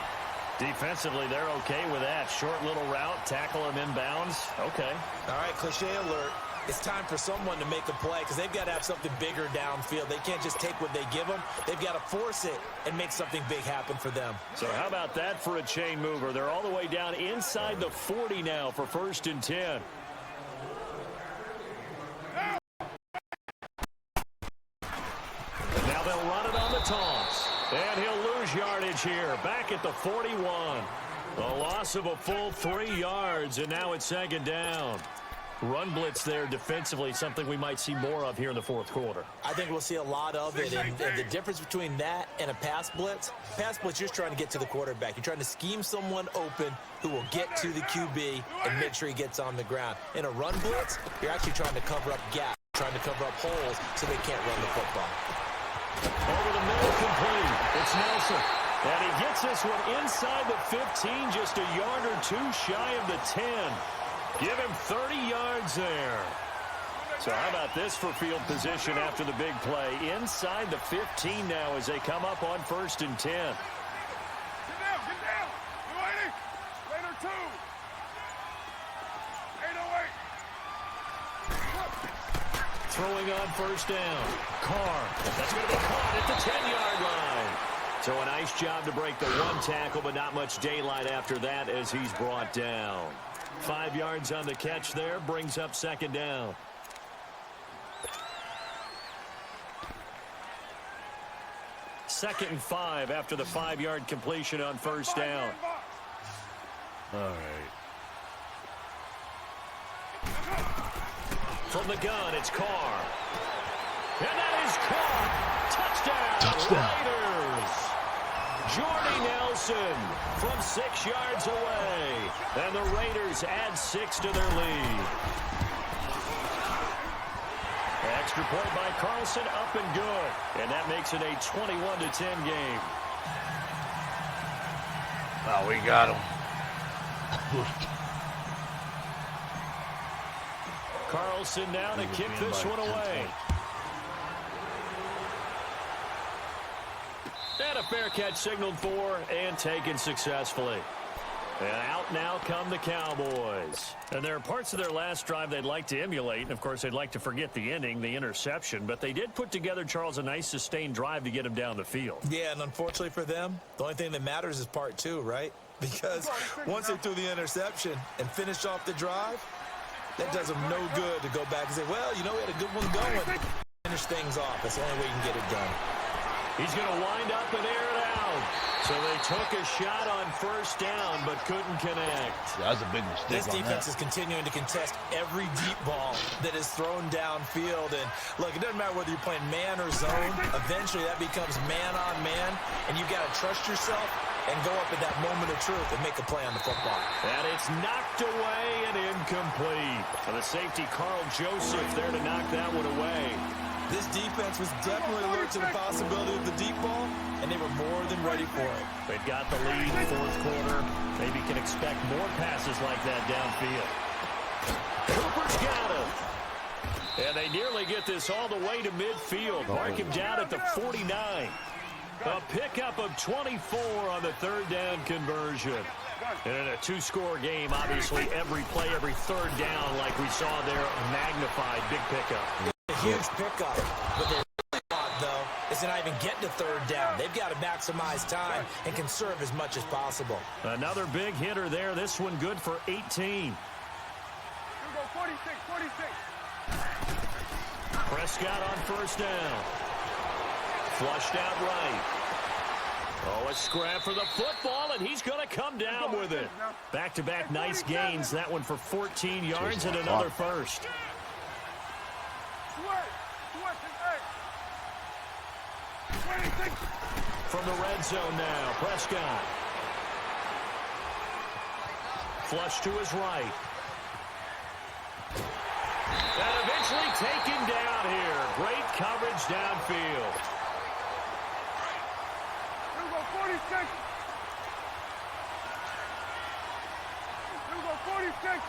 Defensively, they're okay with that. Short little route, tackle him inbounds. Okay. All right, cliche alert. It's time for someone to make a play because they've got to have something bigger downfield. They can't just take what they give them. They've got to force it and make something big happen for them. So how about that for a chain mover? They're all the way down inside the 40 now for 1st and 10. Now they'll run it on the toss. And he'll lose yardage here. Back at the 41. A loss of a full 3 yards, and now it's 2nd down. Run blitz there defensively, something we might see more of here in the 4th quarter. I think we'll see a lot of it, and the difference between that and a pass blitz, you're just trying to get to the quarterback. You're trying to scheme someone open who will get to the QB and make sure he gets on the ground. In a run blitz, you're actually trying to cover up gaps, trying to cover up holes so they can't run the football. Over the middle, complete. It's Nelson. And he gets this one inside the 15, just a yard or 2 shy of the 10. Give him 30 yards there. So how about this for field position after the big play? Inside the 15 now as they come up on 1st and 10. Get down, get down. You ready? Raider 2. 808. Throwing on 1st down. Carr. That's going to be caught at the 10-yard line. So a nice job to break the 1 tackle, but not much daylight after that as he's brought down. 5 yards on the catch there, brings up 2nd down. Second and 5 after the 5-yard completion on 1st down. All right. From the gun, it's Carr. And that is caught. Touchdown. Raiders. Jordy Nelson from 6 yards away. And the Raiders add 6 to their lead. Extra point by Carlson, up and good. And that makes it a 21-10 game. Oh, we got him. Carlson now to kick this one away. And a fair catch signaled for and taken successfully. And out now come the Cowboys. And there are parts of their last drive they'd like to emulate. And, of course, they'd like to forget the ending, the interception. But they did put together, Charles, a nice sustained drive to get him down the field. Yeah, and unfortunately for them, the only thing that matters is part 2, right? Because once they threw the interception and finished off the drive, that does them no good to go back and say, well, you know, we had a good one going. Finish things off. That's the only way you can get it done. He's going to wind up and air it out. So they took a shot on 1st down, but couldn't connect. Yeah, that was a big mistake. This defense is continuing to contest every deep ball that is thrown downfield. And, look, it doesn't matter whether you're playing man or zone. Eventually, that becomes man-on-man, and you've got to trust yourself and go up at that moment of truth and make a play on the football. And it's knocked away and incomplete. And the safety, Carl Joseph, there to knock that one away. This defense was definitely alert to the possibility of the deep ball, and they were more than ready for it. They've got the lead in the 4th quarter. Maybe can expect more passes like that downfield. Cooper's got him. And they nearly get this all the way to midfield. Mark him down at the 49. A pickup of 24 on the 3rd down conversion. And in a 2-score game, obviously, every play, every 3rd down, like we saw there, magnified, big pickup. A huge pickup, but they really want, though, is to not even get to 3rd down. They've got to maximize time and conserve as much as possible. Another big hitter there. This one good for 18. You go 46, 46. Prescott on 1st down. Flushed out right. Oh, a scrap for the football, and he's going to come down with it. Back-to-back nice gains. That one for 14 yards and another first. From the red zone now, Prescott. Flush to his right. And eventually taken down here. Great coverage downfield. You go 46. You go 46.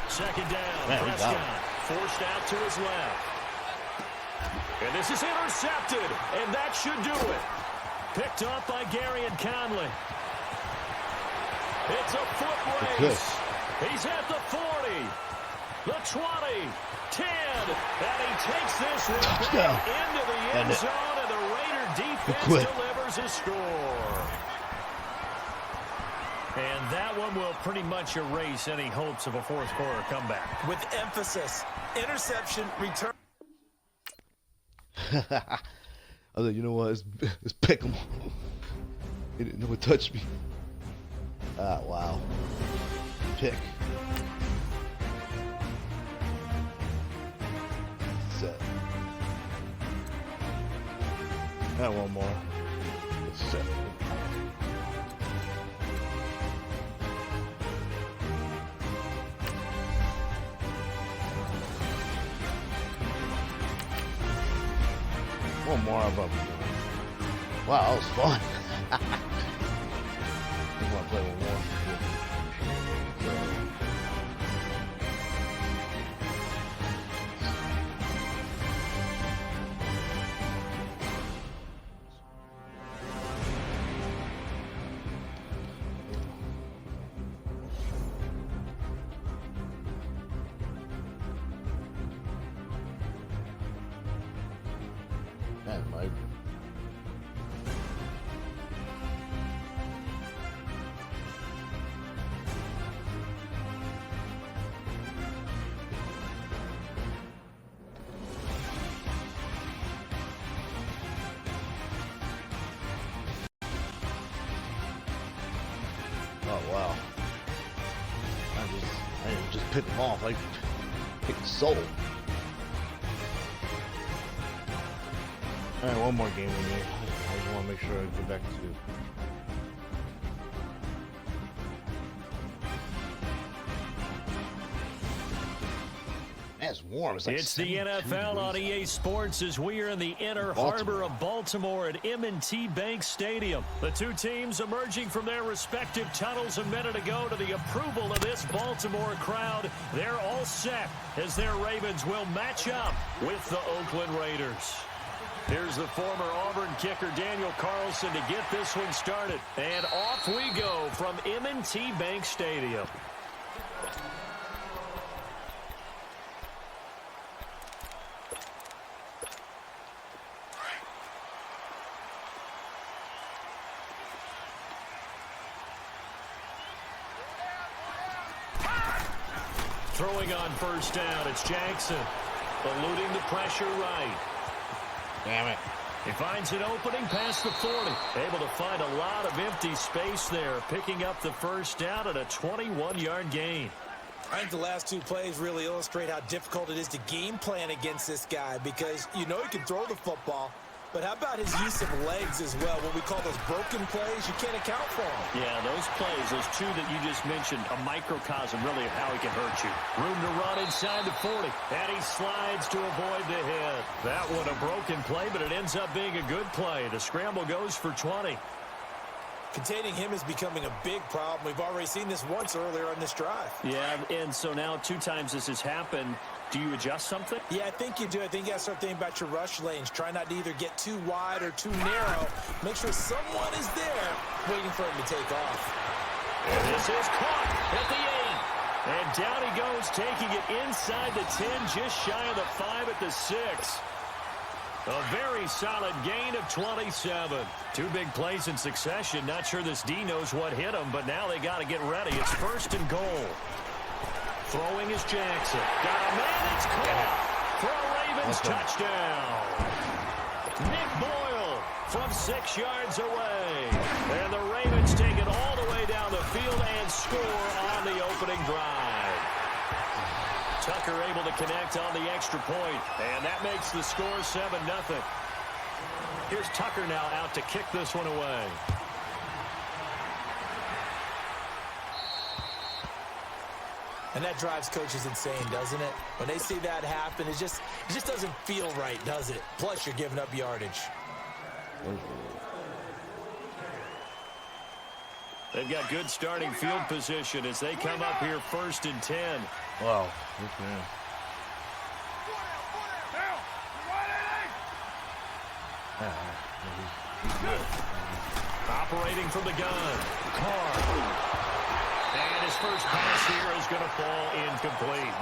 Second down, Man, Prescott forced out to his left. And this is intercepted, and that should do it. Picked off by Gary and Conley. It's a foot race. He's at the 40, the 20, 10, and he takes this one back into the end zone, and the Raider defense delivers a score. And that one will pretty much erase any hopes of a fourth quarter comeback. With emphasis, interception, return. I was like, you know what? It's pick 'em. He didn't know what touched me. Ah, wow. Pick. Set. And one more. Set. One more above. Wow, that was fun. I want to play one more. Man, Mike. Oh wow! I didn't just pick them off. I picked the soul. All right, one more game with me. I just want to make sure I get back to. Man, it's warm. It's like it's the NFL on EA Sports as we are in the inner harbor of Baltimore at M&T Bank Stadium. The two teams emerging from their respective tunnels a minute ago to the approval of this Baltimore crowd. They're all set as their Ravens will match up with the Oakland Raiders. Here's the former Auburn kicker Daniel Carlson to get this one started. And off we go from M&T Bank Stadium. Throwing on first down, it's Jackson. Eluding the pressure right. Damn it. He finds an opening past the 40. Able to find a lot of empty space there, picking up the first down at a 21-yard gain. I think the last two plays really illustrate how difficult it is to game plan against this guy because you know he can throw the football, but how about his use of legs as well? What we call those broken plays, you can't account for them. Yeah, those plays, those two that you just mentioned, a microcosm really of how he can hurt you. Room to run inside the 40, and he slides to avoid the hit. That one a broken play, but it ends up being a good play. The scramble goes for 20. Containing him is becoming a big problem. We've already seen this once earlier on this drive. Yeah, and so now 2 times this has happened. Do you adjust something? Yeah, I think you do. I think you got to start thinking about your rush lanes. Try not to either get too wide or too narrow. Make sure someone is there waiting for him to take off. This is caught at the 8. And down he goes, taking it inside the 10, just shy of the 5 at the 6. A very solid gain of 27. 2 big plays in succession. Not sure this D knows what hit him, but now they got to get ready. It's first and goal. Throwing is Jackson. Got a man, it's caught for a Ravens touchdown. Nick Boyle from 6 yards away. And the Ravens take it all the way down the field and score on the opening drive. Tucker able to connect on the extra point, and that makes the score 7-0. Here's Tucker now out to kick this one away. And that drives coaches insane, doesn't it? When they see that happen, it just doesn't feel right, does it? Plus, you're giving up yardage. They've got good starting field position as they come up here 1st and 10. Wow. Okay. He's good. Operating from the gun. Carr. And his first pass here is going to fall incomplete.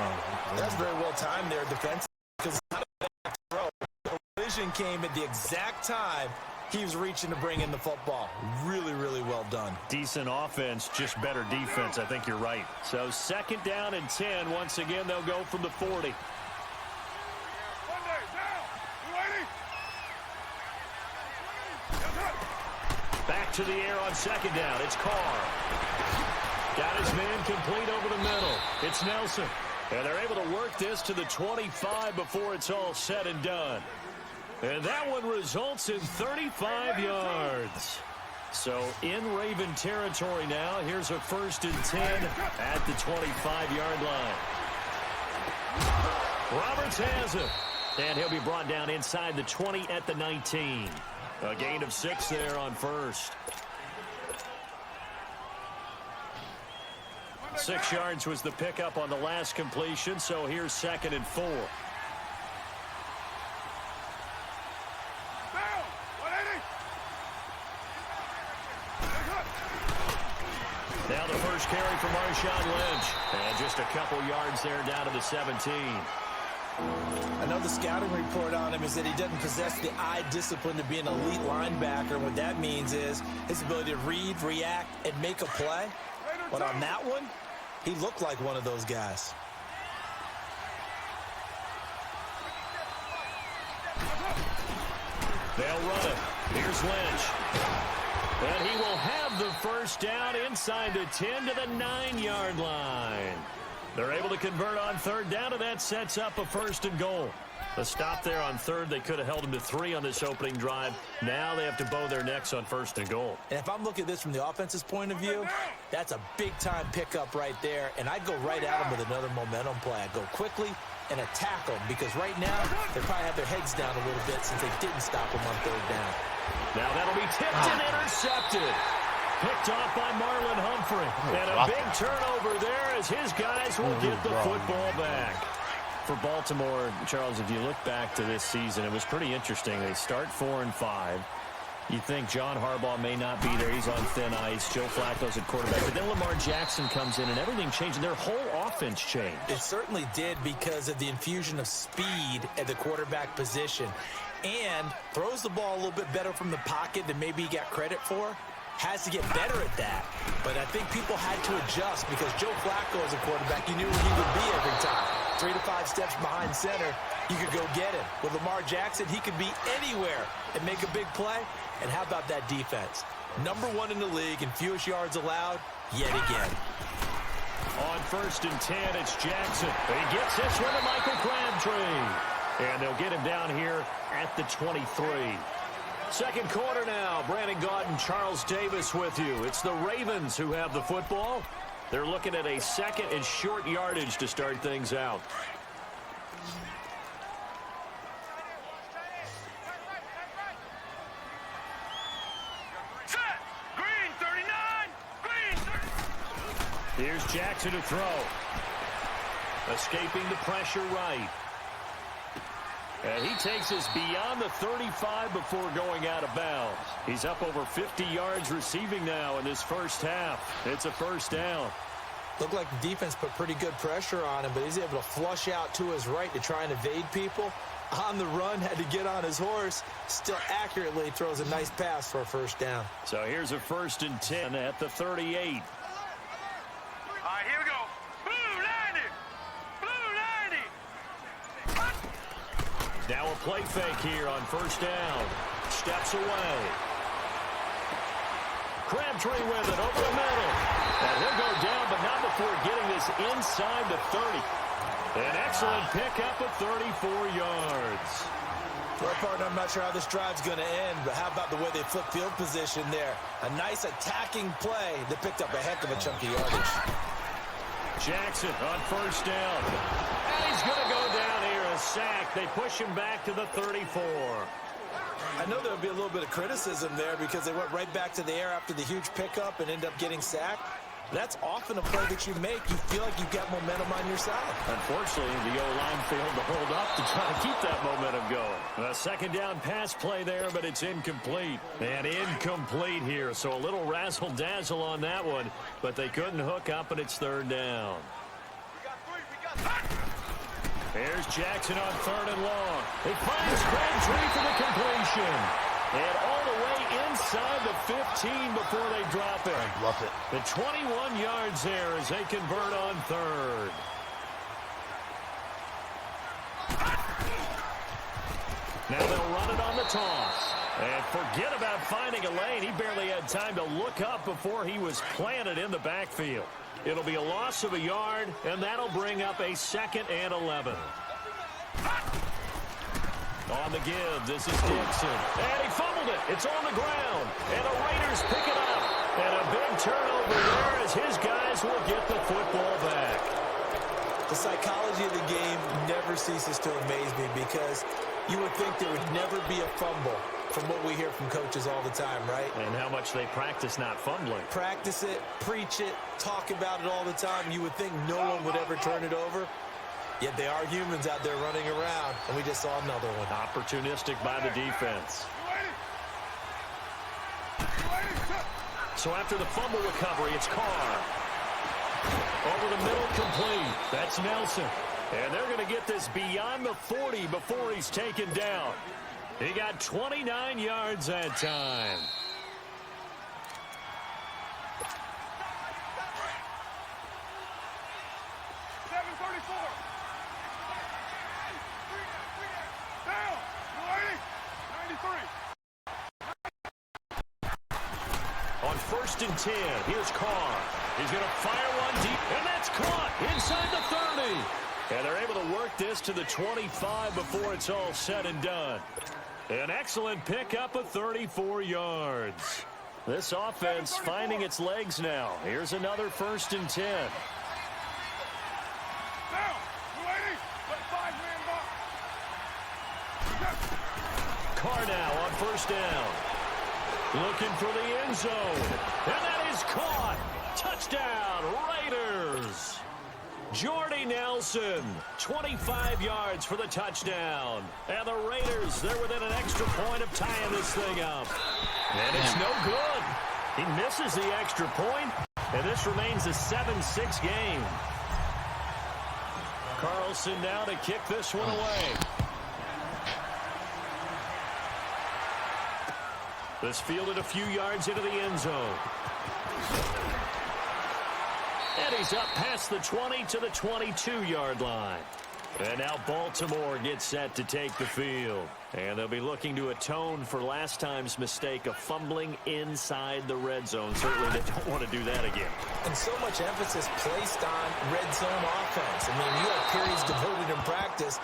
That's very well timed there, defense, because it's not a back throw. The collision came at the exact time he was reaching to bring in the football. Really, really well done. Decent offense, just better defense. I think you're right. So 2nd down and 10. Once again, they'll go from the 40. Back to the air on 2nd down. It's Carr. Got his man complete over the middle. It's Nelson. And they're able to work this to the 25 before it's all said and done. And that one results in 35 yards. So in Raven territory now. Here's a 1st and 10 at the 25-yard line. Roberts has it. And he'll be brought down inside the 20 at the 19. A gain of 6 there on 1st. 6 yards was the pickup on the last completion, so here's 2nd and 4. Now the first carry for Marshawn Lynch. And just a couple yards there down to the 17. I know the scouting report on him is that he doesn't possess the eye discipline to be an elite linebacker. What that means is his ability to read, react, and make a play. But on that one, he looked like one of those guys. They'll run it. Here's Lynch. And he will have the first down inside the 10 to the 9-yard line. They're able to convert on 3rd down, and that sets up a 1st and goal. A stop there on 3rd. They could have held him to 3 on this opening drive. Now they have to bow their necks on 1st and goal. And if I'm looking at this from the offense's point of view, that's a big-time pickup right there. And I'd go right at him with another momentum play. I'd go quickly and attack them, because right now they probably have their heads down a little bit since they didn't stop him on 3rd down. Now that'll be tipped and intercepted. Picked off by Marlon Humphrey. And a big turnover there as his guys will get the football back. For Baltimore, Charles, if you look back to this season, it was pretty interesting. They start 4-5. You think John Harbaugh may not be there. He's on thin ice. Joe Flacco's at quarterback. But then Lamar Jackson comes in, and everything changed. And their whole offense changed. It certainly did, because of the infusion of speed at the quarterback position. And throws the ball a little bit better from the pocket than maybe he got credit for. Has to get better at that. But I think people had to adjust, because Joe Flacco as a quarterback, you knew where he would be every time. 3 to 5 steps behind center, you could go get him. With Lamar Jackson, he could be anywhere and make a big play. And how about that defense? Number 1 in the league in fewest yards allowed yet again. On 1st and 10, it's Jackson. He gets this one to Michael Crabtree. And they'll get him down here at the 23. Second quarter now. Brandon Gaudin and Charles Davis with you. It's the Ravens who have the football. They're looking at a 2nd and short yardage to start things out. Set. Green 39. Green 30. Here's Jackson to throw. Escaping the pressure right. And he takes us beyond the 35 before going out of bounds. He's up over 50 yards receiving now in this first half. It's a 1st down. Looked like the defense put pretty good pressure on him, but he's able to flush out to his right to try and evade people. On the run, had to get on his horse. Still accurately throws a nice pass for a 1st down. So here's a 1st and 10 at the 38. All right, here we go. Blue 90. Blue 90. Now a play fake here on 1st down. Steps away. Crabtree with it over the middle. And he'll go down, but not before getting this inside the 30. An excellent pickup of 34 yards. Well, partner, I'm not sure how this drive's going to end, but how about the way they flip field position there? A nice attacking play that picked up a heck of a chunk of yardage. Jackson on 1st down. And he's going to go down here, a sack. They push him back to the 34. I know there'll be a little bit of criticism there because they went right back to the air after the huge pickup and ended up getting sacked. That's often a play that you make. You feel like you've got momentum on your side. Unfortunately, the O-line failed to hold up to try to keep that momentum going. A second down pass play there, but it's incomplete. And incomplete here, so a little razzle-dazzle on that one, but they couldn't hook up, and it's third down. Here's Jackson on third and long. He finds Crabtree for the completion. And all the way inside the 15 before they drop it. Bluff it. The 21 yards there as they convert on third. Now they'll run it on the toss. And forget about finding a lane. He barely had time to look up before he was planted in the backfield. It'll be a loss of a yard, and that'll bring up a 2nd and 11. On the give, this is Dixon. And he fumbled it. It's on the ground. And the Raiders pick it up. And a big turnover there as his guys will get the football back. The psychology of the game never ceases to amaze me because you would think there would never be a fumble from what we hear from coaches all the time, right? And how much they practice not fumbling. Practice it, preach it, talk about it all the time. You would think no one would ever turn it over. Yet they are humans out there running around, and we just saw another one. Opportunistic by the defense. So after the fumble recovery, it's Carr. Over the middle, complete. That's Nelson. And they're going to get this beyond the 40 before he's taken down. He got 29 yards that time. On 1st and 10, here's Carr. He's going to fire one deep, and that's caught inside the 30. And they're able to work this to the 25 before it's all said and done. An excellent pickup of 34 yards. This offense finding its legs now. Here's another 1st and 10. Carr now on 1st down. Looking for the end zone. And that is caught. Touchdown, Raiders. Jordy Nelson, 25 yards for the touchdown. And the Raiders, they're within an extra point of tying this thing up. And it's no good. He misses the extra point, and this remains a 7-6 game. Carlson now to kick this one away. This fielded a few yards into the end zone. And he's up past the 20 to the 22-yard line. And now Baltimore gets set to take the field. And they'll be looking to atone for last time's mistake of fumbling inside the red zone. Certainly they don't want to do that again. And so much emphasis placed on red zone offense. I mean, you have periods devoted in practice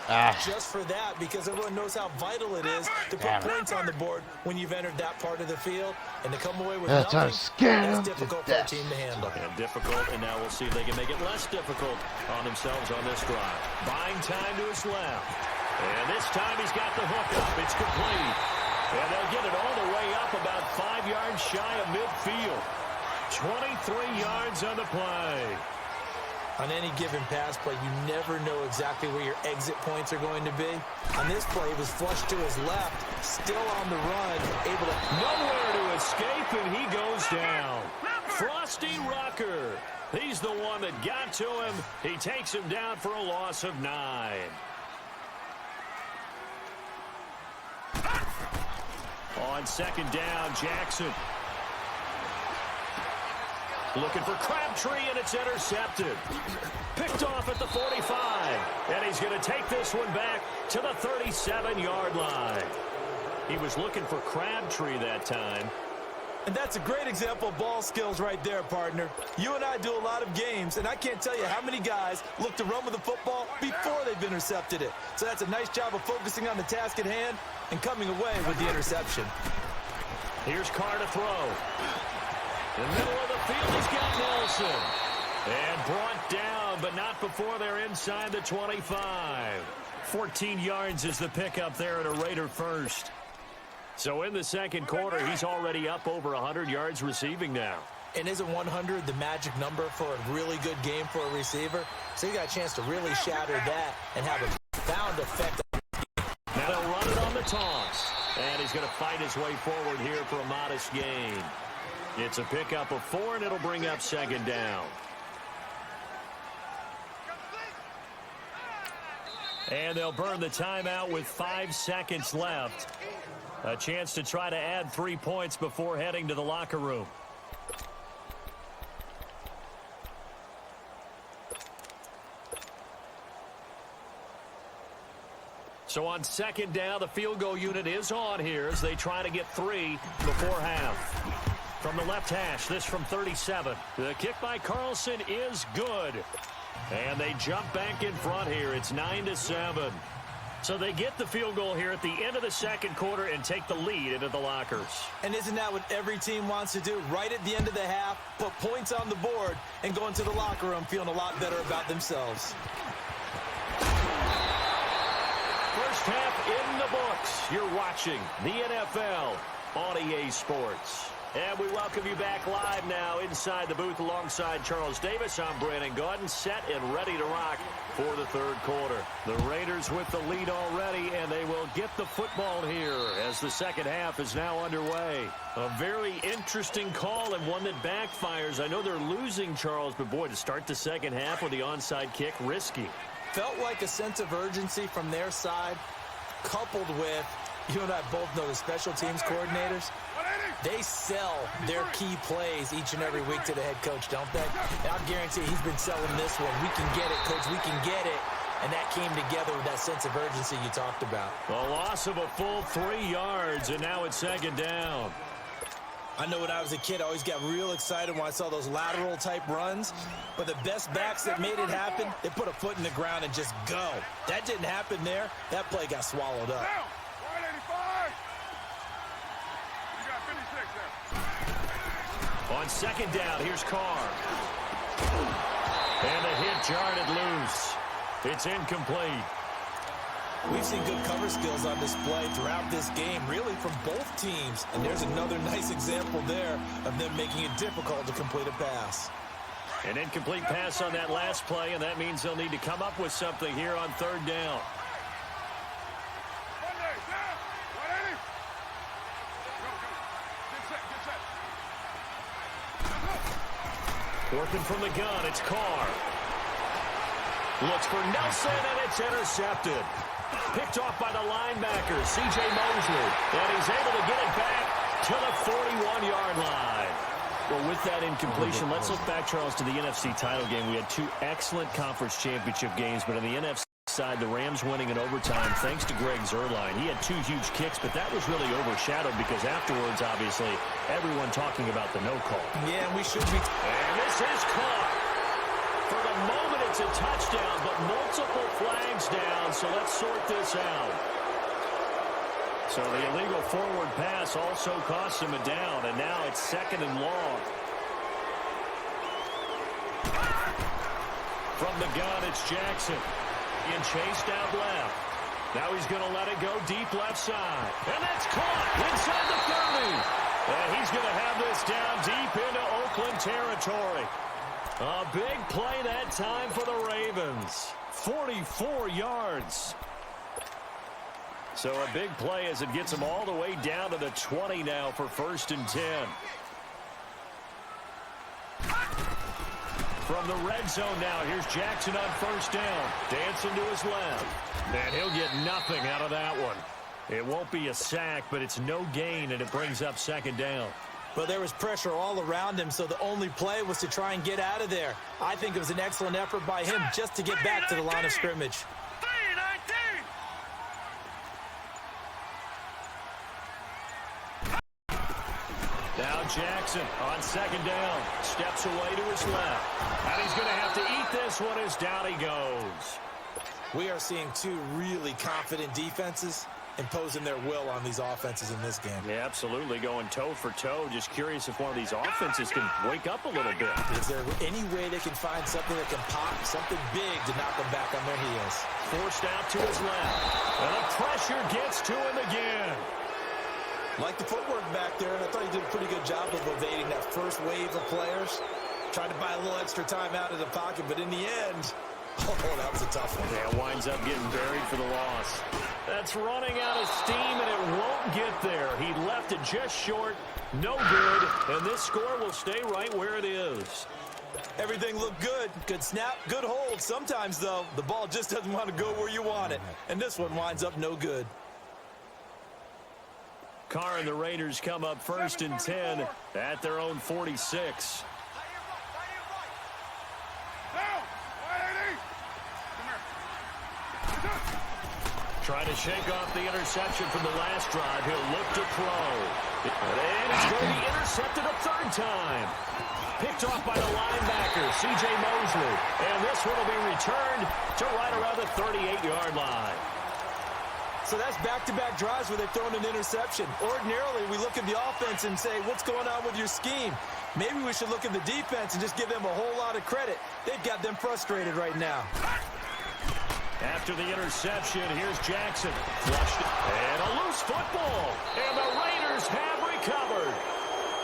just for that because everyone knows how vital it is to put points on the board when you've entered that part of the field. And to come away with nothing, that's difficult for a team to handle. And difficult, and now we'll see if they can make it less difficult on themselves on this drive. Buying time to his left. And this time he's got the hook up. It's complete. And they'll get it all the way up about 5 yards shy of midfield. 23 yards on the play. On any given pass play, you never know exactly where your exit points are going to be. On this play, he was flushed to his left, still on the run, able to... Nowhere to escape, and he goes down. Frosty Rucker. He's the one that got to him. He takes him down for a loss of 9. On 2nd down, Jackson. Looking for Crabtree, and it's intercepted. Picked off at the 45. And he's going to take this one back to the 37-yard line. He was looking for Crabtree that time. And that's a great example of ball skills right there, partner. You and I do a lot of games, and I can't tell you how many guys look to run with the football before they've intercepted it. So that's a nice job of focusing on the task at hand and coming away with the interception. Here's Carr to throw. In the middle of the field, he's got Nelson. And brought down, but not before they're inside the 25. 14 yards is the pickup there at a Raider first. So in the second quarter, he's already up over 100 yards receiving now. And isn't 100 the magic number for a really good game for a receiver? So you got a chance to really shatter that and have a profound effect. Now they'll run it on the toss. And he's going to fight his way forward here for a modest gain. It's a pickup of 4, and it'll bring up second down. And they'll burn the timeout with 5 seconds left. A chance to try to add 3 points before heading to the locker room. So on second down, the field goal unit is on here as they try to get 3 before half. From the left hash, this from 37. The kick by Carlson is good. And they jump back in front here. It's 9-7. So they get the field goal here at the end of the second quarter and take the lead into the lockers. And isn't that what every team wants to do? Right at the end of the half, put points on the board, and go into the locker room feeling a lot better about themselves. First half in the books. You're watching the NFL on EA Sports. And we welcome you back live now inside the booth alongside Charles Davis. I'm Brandon Gaudin, set and ready to rock for the third quarter. The Raiders with the lead already, and they will get the football here as the second half is now underway. A very interesting call and one that backfires. I know they're losing, Charles, but boy, to start the second half with the onside kick, risky. Felt like a sense of urgency from their side, coupled with, you and I both know the special teams coordinators, they sell their key plays each and every week to the head coach, don't they? And I guarantee he's been selling this one. We can get it, coach. We can get it. And that came together with that sense of urgency you talked about. A loss of a full 3 yards, and now it's second down. I know when I was a kid, I always got real excited when I saw those lateral-type runs. But the best backs that made it happen, they put a foot in the ground and just go. That didn't happen there. That play got swallowed up. On second down, here's Carr. And the hit jarred it loose. It's incomplete. We've seen good cover skills on display throughout this game, really from both teams. And there's another nice example there of them making it difficult to complete a pass. An incomplete pass on that last play, and that means they'll need to come up with something here on third down. Working from the gun, it's Carr. Looks for Nelson, and it's intercepted. Picked off by the linebacker, C.J. Mosley. And he's able to get it back to the 41-yard line. Well, with that incompletion, let's look back, Charles, to the NFC title game. We had 2 excellent conference championship games, but on the NFC side, the Rams winning in overtime thanks to Greg Zuerlein. He had 2 huge kicks, but that was really overshadowed because afterwards, obviously, everyone talking about the no call. Yeah, we should be. And this is caught. For the moment, it's a touchdown, but multiple flags down, so let's sort this out. So the illegal forward pass also cost him a down, and now it's second and long. From the gun, it's Jackson. And chased out left. Now he's going to let it go deep left side. And that's caught inside the 30. And he's going to have this down deep into Oakland territory. A big play that time for the Ravens. 44 yards. So a big play as it gets them all the way down to the 20 now for 1st and 10. From the red zone now, here's Jackson on first down. Dancing to his left. And he'll get nothing out of that one. It won't be a sack, but it's no gain, and it brings up second down. But there was pressure all around him, so the only play was to try and get out of there. I think it was an excellent effort by him just to get back to the line of scrimmage. Now Jackson on second down. Steps away to his left. And he's going to have to eat this one as down he goes. We are seeing 2 really confident defenses imposing their will on these offenses in this game. Yeah, absolutely. Going toe for toe. Just curious if one of these offenses can wake up a little bit. Is there any way they can find something that can pop, something big to knock them back on their heels? Forced out to his left. And the pressure gets to him again. Like the footwork back there, and I thought he did a pretty good job of evading that first wave of players. Tried to buy a little extra time out of the pocket, but in the end, oh, that was a tough one. Yeah, winds up getting buried for the loss. That's running out of steam, and it won't get there. He left it just short, no good, and this score will stay right where it is. Everything looked good. Good snap, good hold. Sometimes, though, the ball just doesn't want to go where you want it, and this one winds up no good. Carr and the Raiders come up 1st and 10 at their own 46. Trying to shake off the interception from the last drive. He'll look to throw. And it's going to be intercepted a 3rd time. Picked off by the linebacker, C.J. Mosley. And this one will be returned to right around the 38-yard line. So that's back-to-back drives where they've thrown an interception. Ordinarily, we look at the offense and say, what's going on with your scheme? Maybe we should look at the defense and just give them a whole lot of credit. They've got them frustrated right now. After the interception, here's Jackson. Flushed and a loose football. And the Raiders have recovered.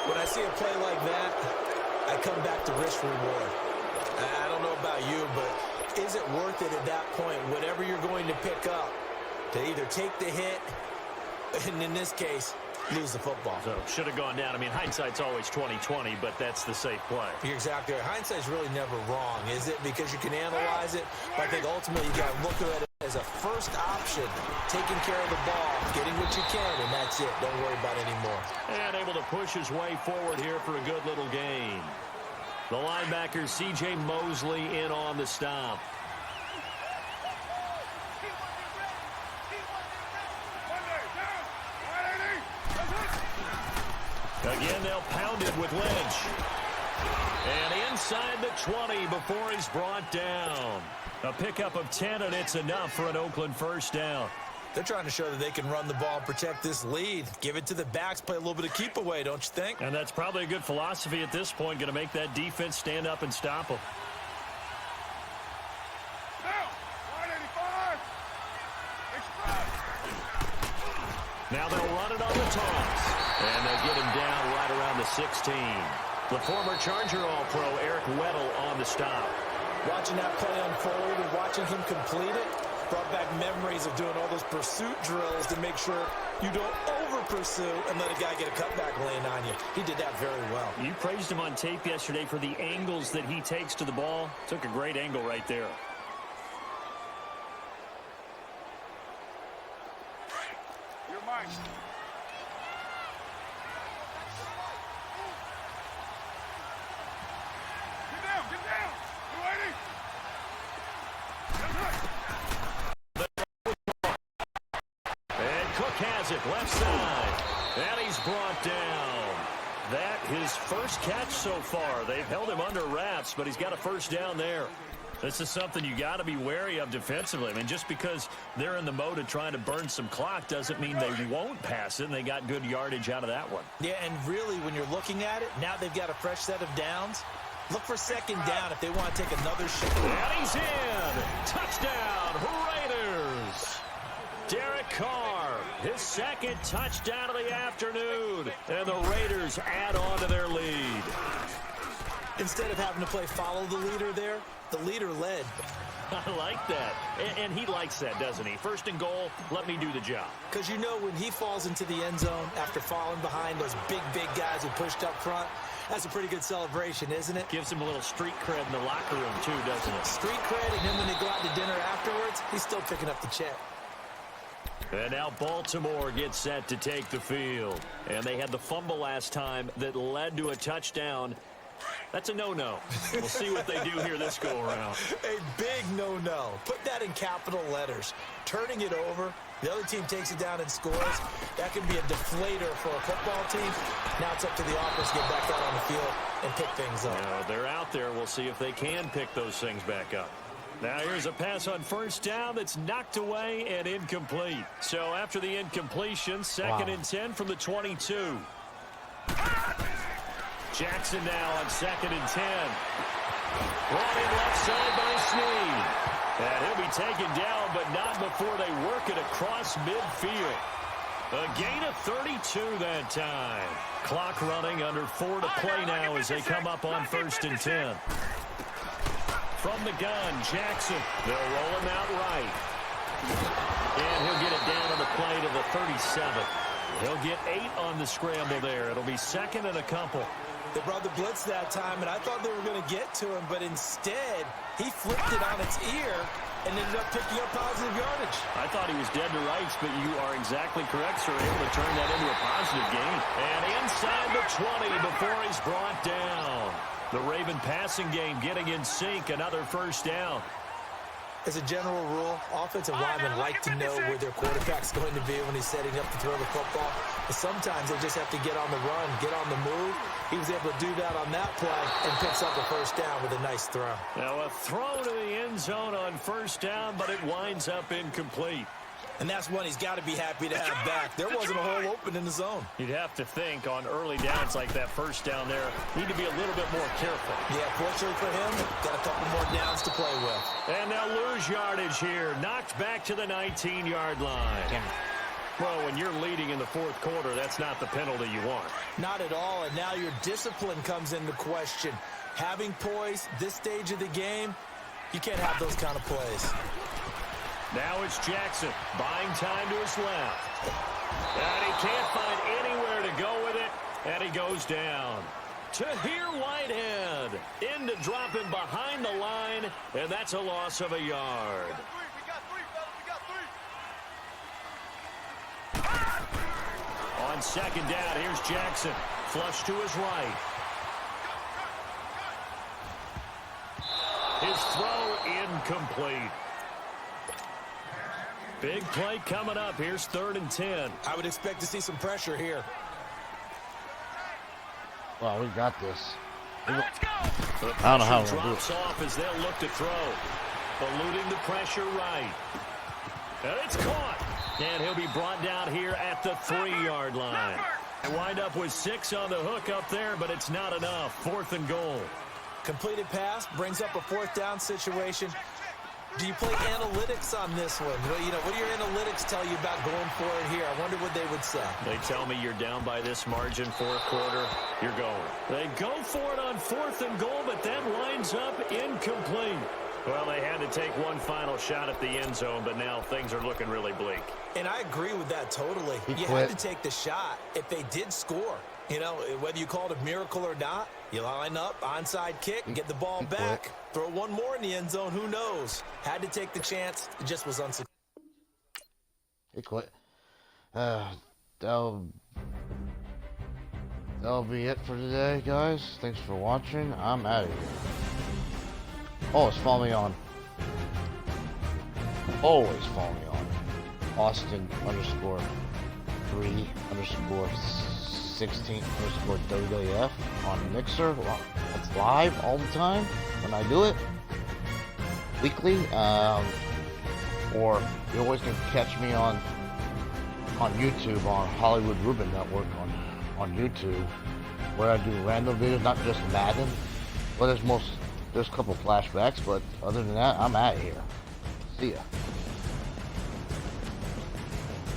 When I see a play like that, I come back to risk reward. I don't know about you, but is it worth it at that point, whatever you're going to pick up, to either take the hit, and in this case, lose the football? So should have gone down. I mean, hindsight's always 20/20, but that's the safe play. You're exactly right. Hindsight's really never wrong, is it? Because you can analyze it, but I think ultimately you got to look at it as a first option, taking care of the ball, getting what you can, and that's it. Don't worry about it anymore. And able to push his way forward here for a good little gain. The linebacker, C.J. Mosley, in on the stop. Again, they'll pound it with Lynch. And inside the 20 before he's brought down. A pickup of 10, and it's enough for an Oakland 1st down. They're trying to show that they can run the ball and protect this lead. Give it to the backs, play a little bit of keep away, don't you think? And that's probably a good philosophy at this point, going to make that defense stand up and stop them. Now they'll run it on the toss. And they'll get him down right around the 16. The former Charger All-Pro Eric Weddle on the stop. Watching that play unfold and watching him complete it brought back memories of doing all those pursuit drills to make sure you don't over-pursue and let a guy get a cutback lane on you. He did that very well. You praised him on tape yesterday for the angles that he takes to the ball. Took a great angle right there. You're mine. Get down! You ready? And Cook has it, left side. And he's brought down. That his first catch so far. They've held him under wraps, but he's got a 1st down there. This is something you got to be wary of defensively. I mean, just because they're in the mode of trying to burn some clock doesn't mean they won't pass it, and they got good yardage out of that one. Yeah, and really, when you're looking at it, now they've got a fresh set of downs. Look for 2nd down if they want to take another shot. And he's in. Touchdown, Raiders. Derek Carr, his 2nd touchdown of the afternoon. And the Raiders add on to their lead. Instead of having to play follow the leader there, the leader led. I like that. And he likes that, doesn't he? 1st and goal, let me do the job. Because you know when he falls into the end zone after falling behind those big guys who pushed up front, that's a pretty good celebration, isn't it? Gives him a little street cred in the locker room, too, doesn't it? Street cred, and then when they go out to dinner afterwards, he's still picking up the check. And now Baltimore gets set to take the field. And they had the fumble last time that led to a touchdown. That's a no-no. We'll see what they do here this go-around. A big no-no. Put that in capital letters. Turning it over, the other team takes it down and scores. That can be a deflator for a football team. Now it's up to the offense to get back out on the field and pick things up. Now, they're out there. We'll see if they can pick those things back up. Now here's a pass on 1st down that's knocked away and incomplete. So after the incompletion, 2nd and 10 from the 22. Jackson now on 2nd and 10. Brought in left side by Snead. And he'll be taken down, but not before they work it across midfield. A gain of 32 that time. Clock running, under 4 to play now as they come up on 1st and 10. From the gun, Jackson. They'll roll him out right. And he'll get it down on the play to the 37. He'll get 8 on the scramble there. It'll be 2nd and a couple. They brought the blitz that time, and I thought they were going to get to him, but instead, he flipped it on its ear and ended up picking up positive yardage. I thought he was dead to rights, but you are exactly correct, sir. Able to turn that into a positive gain. And inside the 20 before he's brought down. The Raven passing game getting in sync, another 1st down. As a general rule, offensive linemen like to know where their quarterback's going to be when he's setting up to throw the football. But sometimes they just have to get on the run, get on the move. He was able to do that on that play and picks up a 1st down with a nice throw. Now a throw to the end zone on 1st down, but it winds up incomplete. And that's one he's got to be happy to have back. There wasn't a hole open in the zone. You'd have to think on early downs like that 1st down there, need to be a little bit more careful. Yeah, fortunately for him, got a couple more downs to play with. And they'll lose yardage here. Knocked back to the 19-yard line. Well, when you're leading in the 4th quarter, that's not the penalty you want. Not at all, and now your discipline comes into question. Having poise this stage of the game, you can't have those kind of plays. Now it's Jackson, buying time to his left. And he can't find anywhere to go with it, and he goes down. Tahir Whitehead in to drop him behind the line, and that's a loss of a yard. We got 3, fellas. We got 3. On 2nd down, here's Jackson. Flush to his right. His throw incomplete. Big play coming up. Here's 3rd and 10. I would expect to see some pressure here. Well, we got this. Let's go. I don't know how we're going to do drops it. off as they'll look to throw. Eluding the pressure right. And it's caught. And he'll be brought down here at the 3-yard line. They wind up with 6 on the hook up there, but it's not enough. 4th and goal. Completed pass brings up a 4th down situation. Do you play analytics on this one? Well, you know, what do your analytics tell you about going for it here? I wonder what they would say. They tell me you're down by this margin, 4th quarter, you're going. They go for it on 4th and goal, but that winds up incomplete. Well, they had to take one final shot at the end zone, but now things are looking really bleak. And I agree with that totally. You had to take the shot if they did score. You know, whether you call it a miracle or not, you line up, onside kick, and get the ball back. Throw one more in the end zone, who knows? Had to take the chance. It just was unsuccessful. He quit. That'll be it for today, guys. Thanks for watching. I'm out of here. Always follow me on. Always follow me on. Austin_3_16_WWF on Mixer. Well, it's live all the time when I do it. Weekly. Or you always can catch me on YouTube on Hollywood Ruben Network on YouTube, where I do random videos, not just Madden. Well, there's a couple flashbacks, but other than that, I'm out of here. See ya.